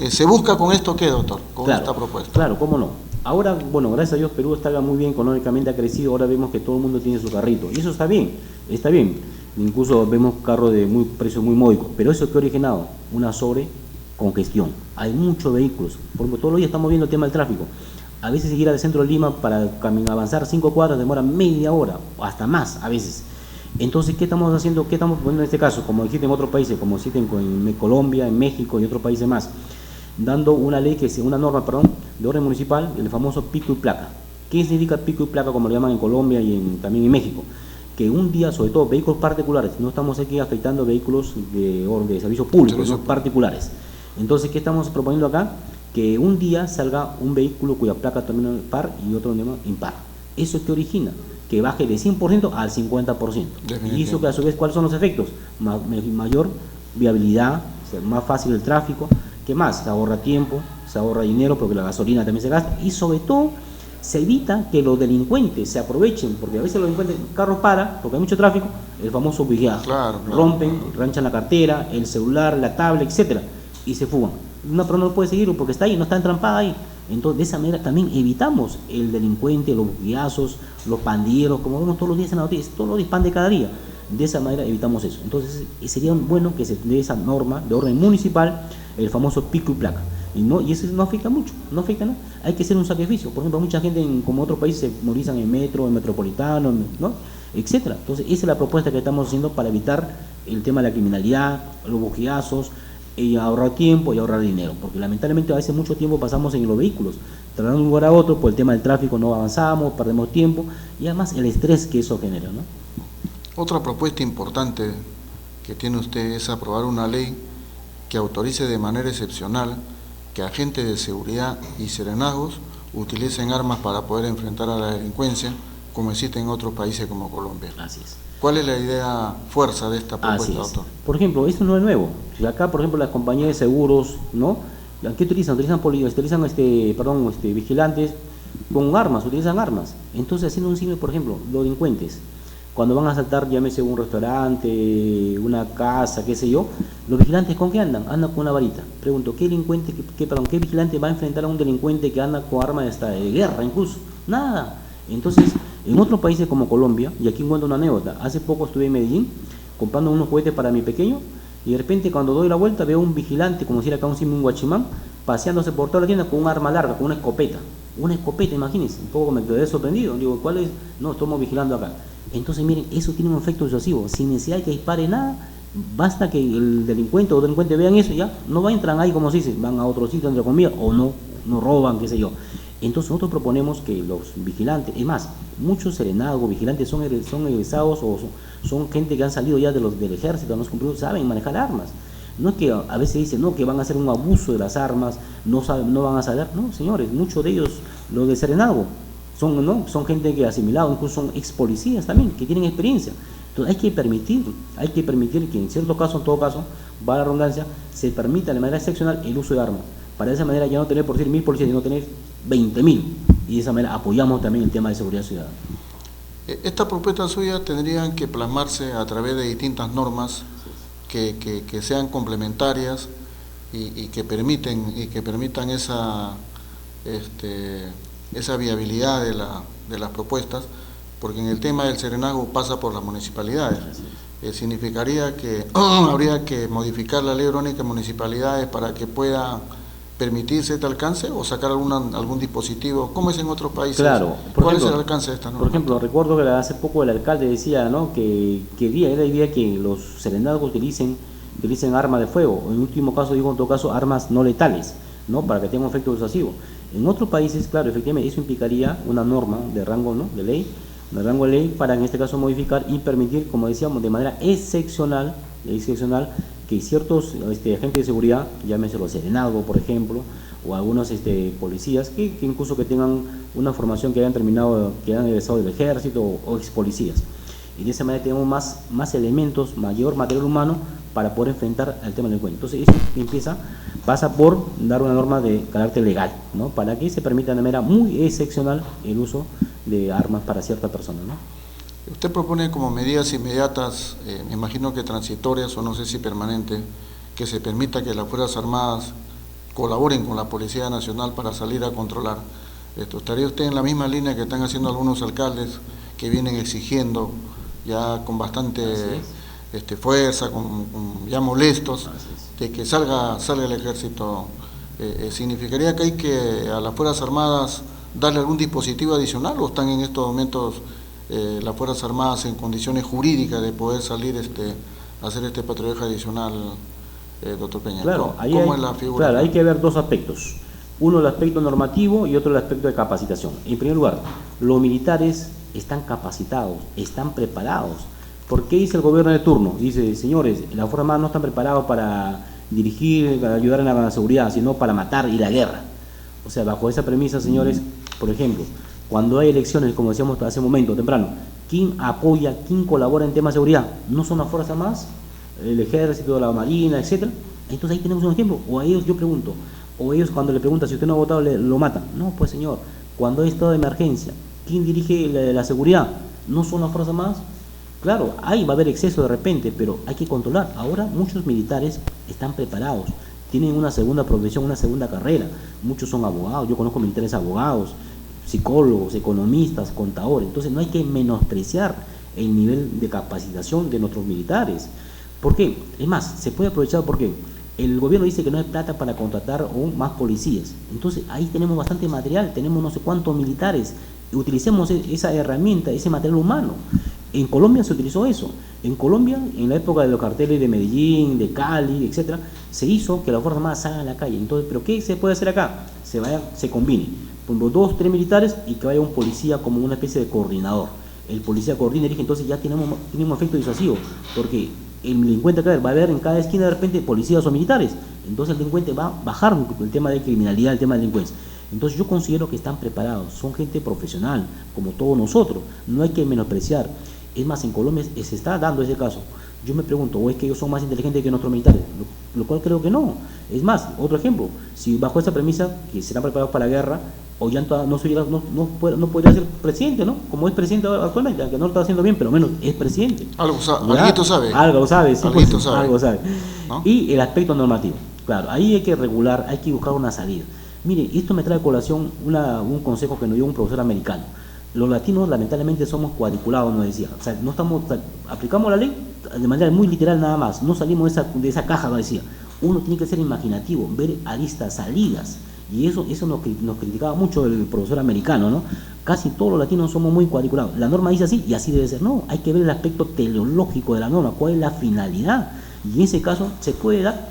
¿Se busca con esto qué, doctor? Esta propuesta. Claro, cómo no. Ahora, bueno, gracias a Dios Perú está muy bien, económicamente ha crecido, ahora vemos que todo el mundo tiene su carrito, y eso está bien, incluso vemos carros de precios muy módicos, pero eso que ha originado una sobrecongestión, hay muchos vehículos, por ejemplo, todos los días estamos viendo el tema del tráfico, a veces ir al centro de Lima para avanzar 5 cuadras demora media hora, o hasta más a veces. Entonces, ¿qué estamos haciendo? ¿Qué estamos poniendo en este caso? Como existe en otros países, como existe en Colombia, en México y otros países más, dando una norma de orden municipal, el famoso pico y placa. ¿Qué significa pico y placa, como lo llaman en Colombia y también en México? Que un día, sobre todo vehículos particulares, no estamos aquí afectando vehículos de servicio público, son particulares. Entonces, ¿qué estamos proponiendo acá? Que un día salga un vehículo cuya placa termina en par y otro impar. ¿Eso es que origina? Que baje de 100% al 50%. Y eso que a su vez, ¿cuáles son los efectos? Mayor viabilidad, más fácil el tráfico. ¿Qué más? Se ahorra tiempo, se ahorra dinero porque la gasolina también se gasta y sobre todo se evita que los delincuentes se aprovechen, porque a veces los delincuentes, el carro para, porque hay mucho tráfico, el famoso vigiazo, rompen, ranchan la cartera, el celular, la tablet, etcétera, y se fugan. Una persona no puede seguirlo porque está ahí, no está entrampada ahí. Entonces, de esa manera también evitamos el delincuente, los vigiazos, los pandilleros, como vemos todos los días en la noticia, todos los días pan de cada día. De esa manera evitamos eso. Entonces sería bueno que se dé esa norma de orden municipal, el famoso pico y placa. Y eso no afecta mucho, no afecta nada. Hay que hacer un sacrificio. Por ejemplo, mucha gente, como otros países, se movilizan en metro, en metropolitano, ¿no? Etcétera. Entonces, esa es la propuesta que estamos haciendo para evitar el tema de la criminalidad, los bujeazos, y ahorrar tiempo y ahorrar dinero. Porque lamentablemente a veces mucho tiempo pasamos en los vehículos, trasladando de un lugar a otro, por el tema del tráfico no avanzamos, perdemos tiempo, y además el estrés que eso genera, ¿no? Otra propuesta importante que tiene usted es aprobar una ley que autorice de manera excepcional que agentes de seguridad y serenazgos utilicen armas para poder enfrentar a la delincuencia, como existe en otros países como Colombia. Así es. ¿Cuál es la idea fuerza de esta propuesta, Así es. doctor? Por ejemplo, esto no es nuevo. Si acá, por ejemplo, las compañías de seguros, ¿no? ¿Qué utilizan? Utilizan vigilantes con armas, utilizan armas. Entonces, haciendo un símil, por ejemplo, los delincuentes, cuando van a asaltar, llámese un restaurante, una casa, qué sé yo, los vigilantes, ¿con qué andan? Andan con una varita. Pregunto, ¿qué vigilante va a enfrentar a un delincuente que anda con armas de guerra incluso? Nada. Entonces, en otros países como Colombia, y aquí encuentro una anécdota, hace poco estuve en Medellín comprando unos juguetes para mi pequeño, y de repente cuando doy la vuelta veo un vigilante, como si era acá un guachimán, paseándose por toda la tienda con un arma larga, con una escopeta. Una escopeta, imagínense, un poco me quedé sorprendido. Digo, ¿cuál es? No, estamos vigilando acá. Entonces, miren, eso tiene un efecto disuasivo. Sin necesidad de que dispare nada, basta que el delincuente o delincuente vean eso, ya no entran ahí, como se dice, van a otro sitio, entre comillas, o no roban, qué sé yo. Entonces nosotros proponemos que los vigilantes, es más, muchos serenazgos, vigilantes son egresados o son gente que han salido ya del ejército, saben manejar armas. No es que a veces dicen, no, que van a hacer un abuso de las armas, no van a saber. No, señores, muchos de ellos, los de serenazgo, son gente que ha asimilado, incluso son ex policías también, que tienen experiencia. Entonces hay que permitir que en cierto caso, en todo caso, va la redundancia, se permita de manera excepcional el uso de armas. Para de esa manera ya no tener por decir 1000 policías, sino tener 20.000. Y de esa manera apoyamos también el tema de seguridad ciudadana. Esta propuesta suya tendrían que plasmarse a través de distintas normas que sean complementarias y que permitan esa viabilidad de las propuestas, porque en el tema del serenazgo pasa por las municipalidades. Significaría que habría que modificar la ley orgánica de municipalidades para que pueda permitirse este alcance o sacar algún dispositivo. ¿Cómo es en otros países? Claro. ¿Cuál es el alcance de esta norma? Por ejemplo, recuerdo que hace poco el alcalde decía, ¿no?, que era idea que los serenazgos utilicen armas de fuego, o en último caso, digo en todo caso, armas no letales, ¿no?, para que tenga un efecto disuasivo. En otros países, claro, efectivamente, eso implicaría una norma de rango, ¿no?, de ley para en este caso modificar y permitir, como decíamos, de manera excepcional que ciertos agentes de seguridad, llámese los serenazgos, por ejemplo, o algunos policías que incluso que tengan una formación que hayan terminado, que hayan egresado del ejército o ex policías. Y de esa manera tenemos más elementos, mayor material humano para poder enfrentar al tema del delincuente. Entonces eso pasa por dar una norma de carácter legal, ¿no?, para que se permita de manera muy excepcional el uso de armas para ciertas personas, ¿no? Usted propone como medidas inmediatas, me imagino que transitorias o no sé si permanentes, que se permita que las Fuerzas Armadas colaboren con la Policía Nacional para salir a controlar. ¿Estaría usted en la misma línea que están haciendo algunos alcaldes que vienen exigiendo ya con bastante fuerza, ya molestos, de que salga el ejército? ¿Significaría que hay que a las Fuerzas Armadas darle algún dispositivo adicional o están en estos momentos las Fuerzas Armadas en condiciones jurídicas de poder salir a hacer este patrullaje adicional, doctor Peña? Claro, ¿Cómo es la figura? Claro, hay que ver dos aspectos. Uno el aspecto normativo y otro el aspecto de capacitación. En primer lugar, los militares están capacitados, están preparados. ¿Por qué dice el gobierno de turno? Dice, señores, las Fuerzas Armadas no están preparados para dirigir, para ayudar en la seguridad, sino para matar y la guerra. O sea, bajo esa premisa, señores, por ejemplo, cuando hay elecciones, como decíamos hace un momento temprano, ¿quién apoya, quién colabora en temas de seguridad? ¿No son las Fuerzas Armadas? El Ejército, la Marina, etcétera. Entonces ahí tenemos un ejemplo. O a ellos, yo pregunto, o ellos cuando le preguntan si usted no ha votado, lo matan. No, pues señor, cuando hay estado de emergencia, ¿quién dirige la seguridad? ¿No son las Fuerzas Armadas? Claro, ahí va a haber exceso de repente, pero hay que controlar. Ahora muchos militares están preparados, tienen una segunda profesión, una segunda carrera. Muchos son abogados, yo conozco militares abogados, psicólogos, economistas, contadores. Entonces no hay que menospreciar el nivel de capacitación de nuestros militares. ¿Por qué? Es más, se puede aprovechar porque el gobierno dice que no hay plata para contratar más policías. Entonces ahí tenemos bastante material, tenemos no sé cuántos militares. Utilicemos esa herramienta, ese material humano. En Colombia se utilizó eso. En Colombia, en la época de los carteles de Medellín, de Cali, etcétera, se hizo que la Fuerza Armada salga a la calle. Entonces, ¿pero qué se puede hacer acá? Se combine. Pongo 2, 3 militares y que vaya un policía como una especie de coordinador. El policía coordina y dirige, entonces ya tenemos un efecto disuasivo, porque el delincuente acá va a ver en cada esquina de repente policías o militares. Entonces el delincuente va a bajar el tema de criminalidad, el tema de delincuencia. Entonces yo considero que están preparados, son gente profesional, como todos nosotros, no hay que menospreciar. Es más, en Colombia se está dando ese caso. Yo me pregunto, ¿o es que ellos son más inteligentes que nuestros militares? Lo cual creo que no. Es más, otro ejemplo, si bajo esa premisa que serán preparados para la guerra, Ollanta no podría ser presidente, ¿no? Como es presidente actualmente, aunque no lo está haciendo bien, pero menos es presidente. Algo sabe. Algo sabe, sí, pues, algo sabe. ¿No? Y el aspecto normativo. Claro, ahí hay que regular, hay que buscar una salida. Mire, esto me trae a colación un consejo que nos dio un profesor americano. Los latinos lamentablemente somos cuadriculados, nos decía. O sea, aplicamos la ley de manera muy literal nada más. No salimos de esa caja, nos decía. Uno tiene que ser imaginativo, ver aristas, salidas. Y eso nos criticaba mucho el profesor americano, ¿no? Casi todos los latinos somos muy cuadriculados. La norma dice así y así debe ser. No, hay que ver el aspecto teleológico de la norma, cuál es la finalidad. Y en ese caso se puede dar.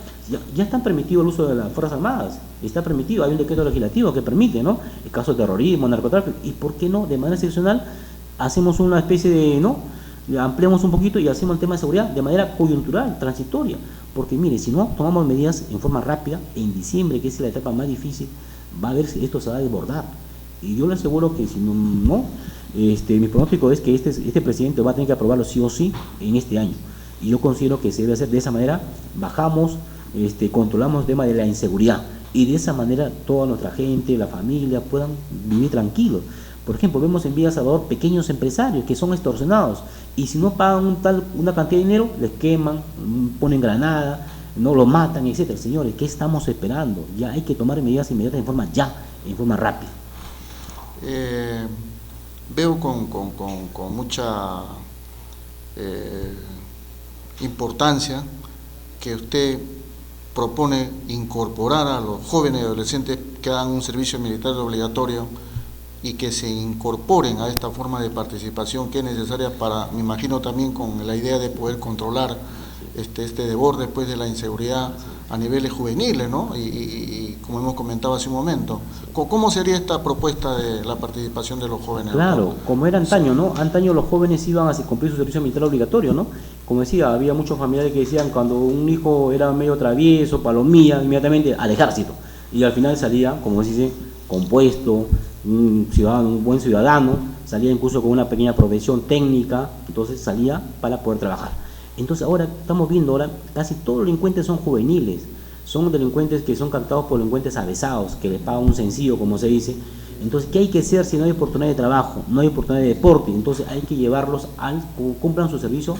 Ya está permitido el uso de las Fuerzas Armadas, está permitido, hay un decreto legislativo que permite, ¿no? El caso de terrorismo, narcotráfico, y ¿por qué no? De manera excepcional hacemos una especie de, ¿no? Ampliamos un poquito y hacemos el tema de seguridad de manera coyuntural, transitoria, porque mire, si no tomamos medidas en forma rápida, en diciembre, que es la etapa más difícil, va a ver si esto se va a desbordar, y yo le aseguro que si no, mi pronóstico es que este presidente va a tener que aprobarlo sí o sí en este año, y yo considero que se debe hacer de esa manera, bajamos, controlamos el tema de la inseguridad y de esa manera toda nuestra gente, la familia puedan vivir tranquilos. Por ejemplo, vemos en Villa Salvador pequeños empresarios que son extorsionados y si no pagan una cantidad de dinero, les queman, ponen granada, no lo matan, etcétera. Señores, ¿qué estamos esperando? Ya hay que tomar medidas inmediatas en forma rápida. Veo con mucha importancia que usted propone incorporar a los jóvenes y adolescentes que hagan un servicio militar obligatorio y que se incorporen a esta forma de participación que es necesaria para, me imagino también con la idea de poder controlar este desborde después de la inseguridad a niveles juveniles, ¿no? Y como hemos comentado hace un momento, ¿cómo sería esta propuesta de la participación de los jóvenes? Claro, como era antaño, ¿no? Antaño los jóvenes iban a cumplir su servicio militar obligatorio, ¿no? Como decía, había muchos familiares que decían cuando un hijo era medio travieso, palomía, inmediatamente al ejército. Y al final salía, como se dice, compuesto, un buen ciudadano, salía incluso con una pequeña profesión técnica, entonces salía para poder trabajar. Entonces ahora estamos viendo, casi todos los delincuentes son juveniles, son delincuentes que son captados por delincuentes avesados, que les pagan un sencillo, como se dice. Entonces, ¿qué hay que hacer si no hay oportunidad de trabajo, no hay oportunidad de deporte? Entonces hay que llevarlos cumplan su servicio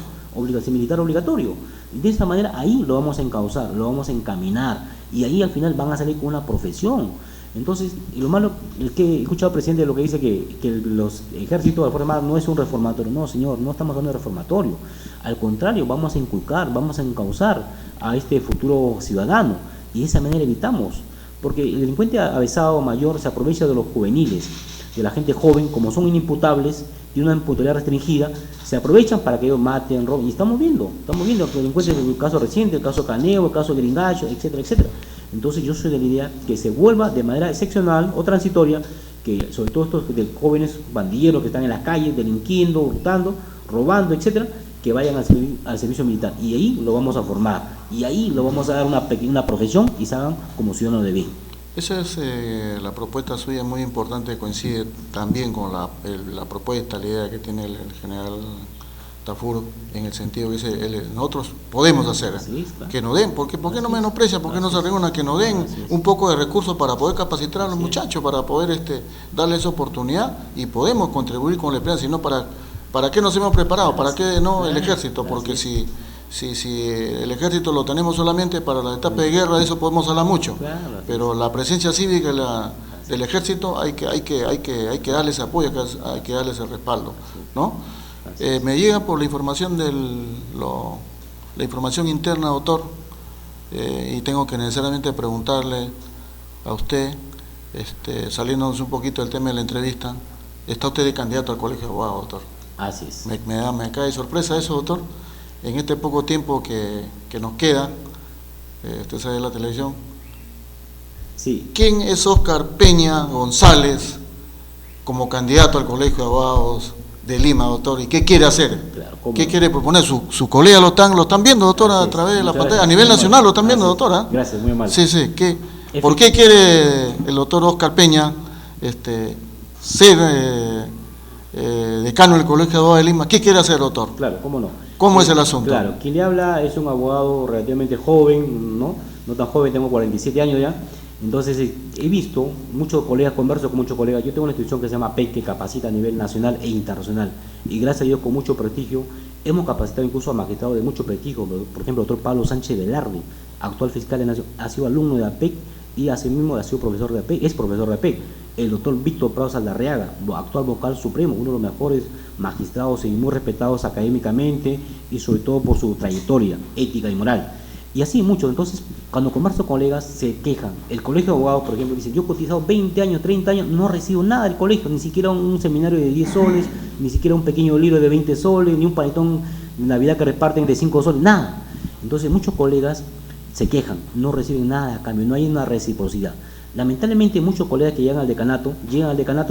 militar obligatorio. De esa manera ahí lo vamos a encauzar, lo vamos a encaminar y ahí al final van a salir con una profesión. Entonces, y lo malo, el que he escuchado al presidente lo que dice que los ejércitos de la Fuerza Armada no es un reformatorio. No, señor, no estamos hablando de reformatorio. Al contrario, vamos a inculcar, vamos a encauzar a este futuro ciudadano y de esa manera evitamos. Porque el delincuente avesado mayor se aprovecha de los juveniles, de la gente joven, como son inimputables, tienen una imputabilidad restringida, se aprovechan para que ellos maten, roben. Y estamos viendo que delincuentes, el caso reciente, el caso Caneo, el caso Gringacho, etcétera, etcétera. Entonces yo soy de la idea que se vuelva de manera excepcional o transitoria, que sobre todo estos de jóvenes bandilleros que están en las calles, delinquiendo, hurtando, robando, etcétera, que vayan al servicio militar. Y ahí lo vamos a formar, y ahí lo vamos a dar una profesión y se hagan como ciudadanos de bien. Esa es la propuesta suya, muy importante, coincide también con la propuesta, la idea que tiene el general Tafur, en el sentido que dice, nosotros podemos hacer, que nos den, ¿por qué no menosprecia? ¿Por qué no se reúna? Que nos den un poco de recursos para poder capacitar a los muchachos, para poder darles oportunidad y podemos contribuir con la empresa, sino ¿para qué nos hemos preparado? ¿Para qué no el ejército? Porque si el ejército lo tenemos solamente para la etapa de guerra, de eso podemos hablar mucho, pero la presencia cívica del ejército hay que darle ese apoyo, hay que darle ese respaldo, ¿no? Me llega por la información la información interna, doctor, y tengo que necesariamente preguntarle a usted, saliéndonos un poquito del tema de la entrevista, ¿está usted de candidato al Colegio de Abogados, doctor? Así es. Me cae de sorpresa eso, doctor, en este poco tiempo que nos queda, usted sabe de la televisión. Sí. ¿Quién es Óscar Peña González como candidato al Colegio de Abogados de Lima, doctor? ¿Y qué quiere hacer? Claro, ¿qué quiere proponer? ¿Su colega lo están viendo, doctora, a través de la pantalla? A nivel nacional lo están viendo, doctora. Gracias, muy amable. Sí. ¿Por qué quiere el doctor Óscar Peña ser decano del Colegio de Abogados de Lima? ¿Qué quiere hacer, doctor? Claro, cómo no. ¿Cómo es el asunto? Claro, quien le habla es un abogado relativamente joven, no tan joven, tengo 47 años ya. Entonces he visto muchos colegas, converso con muchos colegas. Yo tengo una institución que se llama PEC, que capacita a nivel nacional e internacional, y gracias a Dios con mucho prestigio hemos capacitado incluso a magistrados de mucho prestigio. Por ejemplo, el doctor Pablo Sánchez Velarde, actual fiscal de Nación, ha sido alumno de APEC y así mismo ha sido profesor de APEC, es profesor de APEC. El doctor Víctor Prado Saldarriaga, actual vocal supremo, uno de los mejores magistrados y muy respetados académicamente y sobre todo por su trayectoria ética y moral. Y así mucho. Entonces, cuando converso con colegas, se quejan. El Colegio de Abogados, por ejemplo, dice: yo he cotizado 20 años, 30 años, no recibo nada del colegio, ni siquiera un seminario de 10 soles, ni siquiera un pequeño libro de 20 soles, ni un panetón de Navidad que reparten de 5 soles, nada. Entonces, muchos colegas se quejan, no reciben nada a cambio, no hay una reciprocidad. Lamentablemente, muchos colegas que llegan al decanato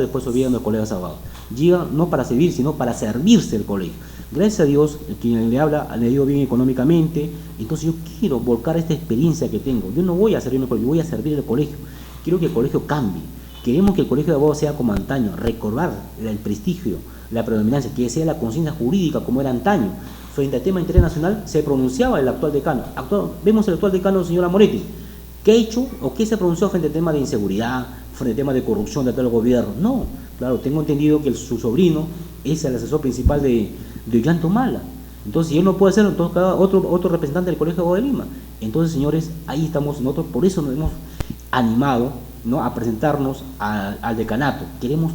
después se olvidan de los colegas abogados. Llegan no para servir, sino para servirse del colegio. Gracias a Dios, quien le habla le ha ido bien económicamente, entonces yo quiero volcar esta experiencia que tengo. Yo no voy a servirme al colegio, voy a servir al colegio. Quiero que el colegio cambie. Queremos que el Colegio de Abogados sea como antaño, recordar el prestigio, la predominancia, que sea la conciencia jurídica como era antaño. Frente al tema internacional se pronunciaba el actual decano. Vemos el actual decano, señora Moretti. ¿Qué ha hecho o qué se pronunció frente al tema de inseguridad, frente al tema de corrupción de todo el gobierno? No, claro, tengo entendido que su sobrino es el asesor principal de Ollanta Humala. Entonces, si él no puede ser, entonces cada otro representante del Colegio de Abogados de Lima. Entonces, señores, ahí estamos nosotros, por eso nos hemos animado, ¿no?, a presentarnos al decanato. Queremos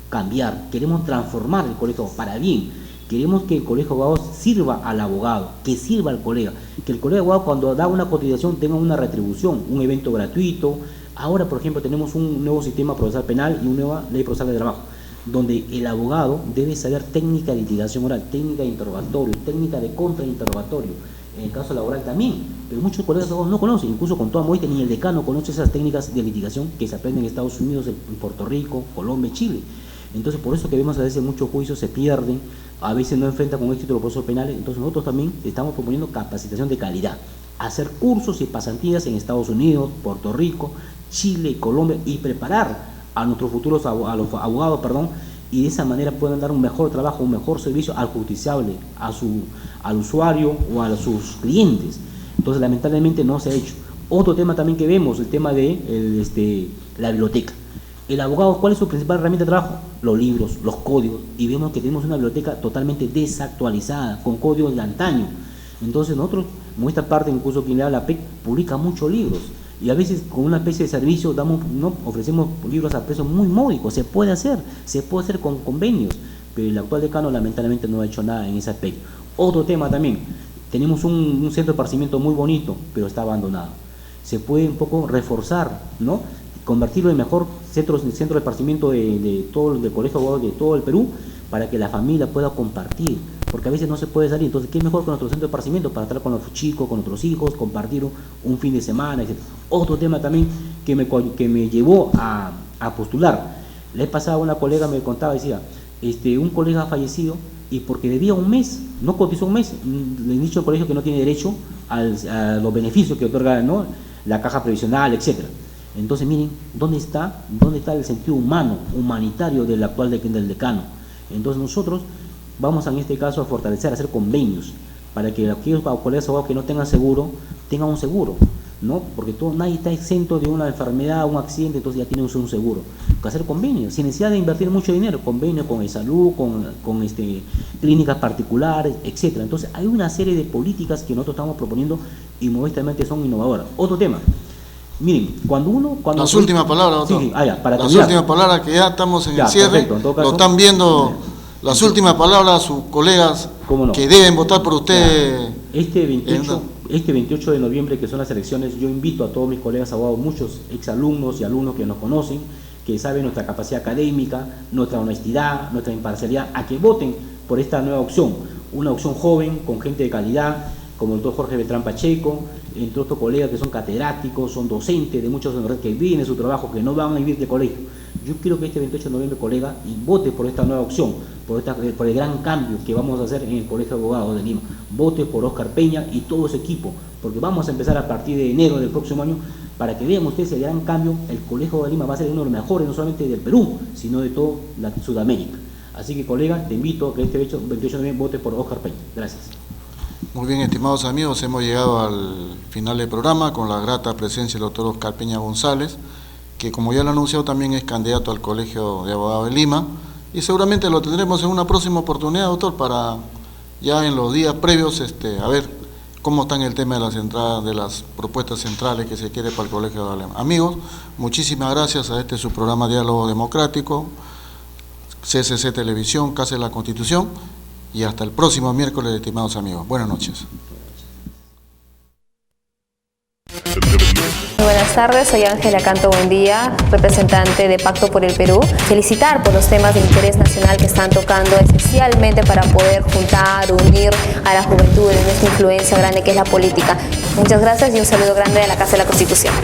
cambiar, queremos transformar el colegio para bien. Queremos que el Colegio de Abogados sirva al abogado, que sirva al colega, que el Colegio de Abogados cuando da una cotización tenga una retribución, un evento gratuito. Ahora, por ejemplo, tenemos un nuevo sistema procesal penal y una nueva ley procesal de trabajo, donde el abogado debe saber técnica de litigación oral, técnica de interrogatorio, técnica de contrainterrogatorio, en el caso laboral también, pero muchos colegas de abogados no conocen, incluso con toda modestia, ni el decano conoce esas técnicas de litigación que se aprenden en Estados Unidos, en Puerto Rico, Colombia y Chile. Entonces, por eso que vemos a veces muchos juicios se pierden, a veces no enfrentan con éxito los procesos penales. Entonces nosotros también estamos proponiendo capacitación de calidad, hacer cursos y pasantías en Estados Unidos, Puerto Rico, Chile, Colombia, y preparar a nuestros futuros los abogados, y de esa manera puedan dar un mejor trabajo, un mejor servicio al justiciable, al usuario o a sus clientes. Entonces, lamentablemente no se ha hecho. Otro tema también que vemos, el tema de la biblioteca. El abogado, ¿cuál es su principal herramienta de trabajo? Los libros, los códigos, y vemos que tenemos una biblioteca totalmente desactualizada, con códigos de antaño. Entonces nosotros, en esta parte, incluso quien le habla la PEC, publica muchos libros, y a veces con una especie de servicio ofrecemos libros a precios muy módicos. Se puede hacer con convenios, pero el actual decano lamentablemente no ha hecho nada en ese aspecto. Otro tema también, tenemos un centro de esparcimiento muy bonito, pero está abandonado. Se puede un poco reforzar, ¿no?, convertirlo en mejor centro de esparcimiento del Colegio de Abogados de todo el Perú, para que la familia pueda compartir, porque a veces no se puede salir. Entonces, ¿qué es mejor que nuestro centro de esparcimiento para estar con los chicos, con nuestros hijos, compartir un fin de semana, etc.? Otro tema también que me llevó a postular. La vez pasada una colega me contaba, decía, un colega ha fallecido y porque debía un mes, no cotizó un mes, le han dicho al colegio que no tiene derecho a los beneficios que otorga, ¿no?, la caja previsional, etcétera. Entonces, miren, ¿dónde está el sentido humano, humanitario del actual del decano? Entonces nosotros vamos en este caso a fortalecer, a hacer convenios, para que aquellos colegas abogados que no tengan seguro, tengan un seguro, ¿no? Porque nadie está exento de una enfermedad, un accidente, entonces ya tienen un seguro. Que hacer convenios, sin necesidad de invertir mucho dinero, convenios con el salud, con clínicas particulares, etcétera. Entonces hay una serie de políticas que nosotros estamos proponiendo y modestamente son innovadoras. Otro tema. Miren, las últimas palabras, doctor. Sí, para las últimas palabras, que ya estamos en el cierre. Perfecto, lo están viendo Las últimas palabras a sus colegas ¿Cómo no? que deben votar por usted. Claro. Este 28 de noviembre, que son las elecciones, yo invito a todos mis colegas abogados, muchos exalumnos y alumnos que nos conocen, que saben nuestra capacidad académica, nuestra honestidad, nuestra imparcialidad, a que voten por esta nueva opción, una opción joven, con gente de calidad, como el doctor Jorge Beltrán Pacheco, entre otros colegas que son catedráticos, son docentes de muchos que viven en su trabajo, que no van a vivir de colegio. Yo quiero que este 28 de noviembre, colega, y vote por esta nueva opción, por el gran cambio que vamos a hacer en el Colegio de Abogados de Lima. Vote por Óscar Peña y todo su equipo, porque vamos a empezar a partir de enero del próximo año, para que vean ustedes el gran cambio. El Colegio de Lima va a ser uno de los mejores, no solamente del Perú, sino de toda Sudamérica. Así que, colega, te invito a que este 28 de noviembre vote por Óscar Peña. Gracias. Muy bien, estimados amigos, hemos llegado al final del programa con la grata presencia del doctor Óscar Peña González, que como ya lo anunciado también es candidato al Colegio de Abogados de Lima, y seguramente lo tendremos en una próxima oportunidad, doctor, para ya en los días previos a ver cómo está en el tema de las entradas, de las propuestas centrales que se quiere para el Colegio de Abogados. Amigos, muchísimas gracias a su programa Diálogo Democrático, CCC Televisión, Casa de la Constitución, y hasta el próximo miércoles, estimados amigos. Buenas noches. Buenas tardes, soy Ángela Canto Buendía, representante de Pacto por el Perú. Felicitar por los temas de interés nacional que están tocando, especialmente para poder juntar, unir a la juventud en esta influencia grande que es la política. Muchas gracias y un saludo grande de la Casa de la Constitución.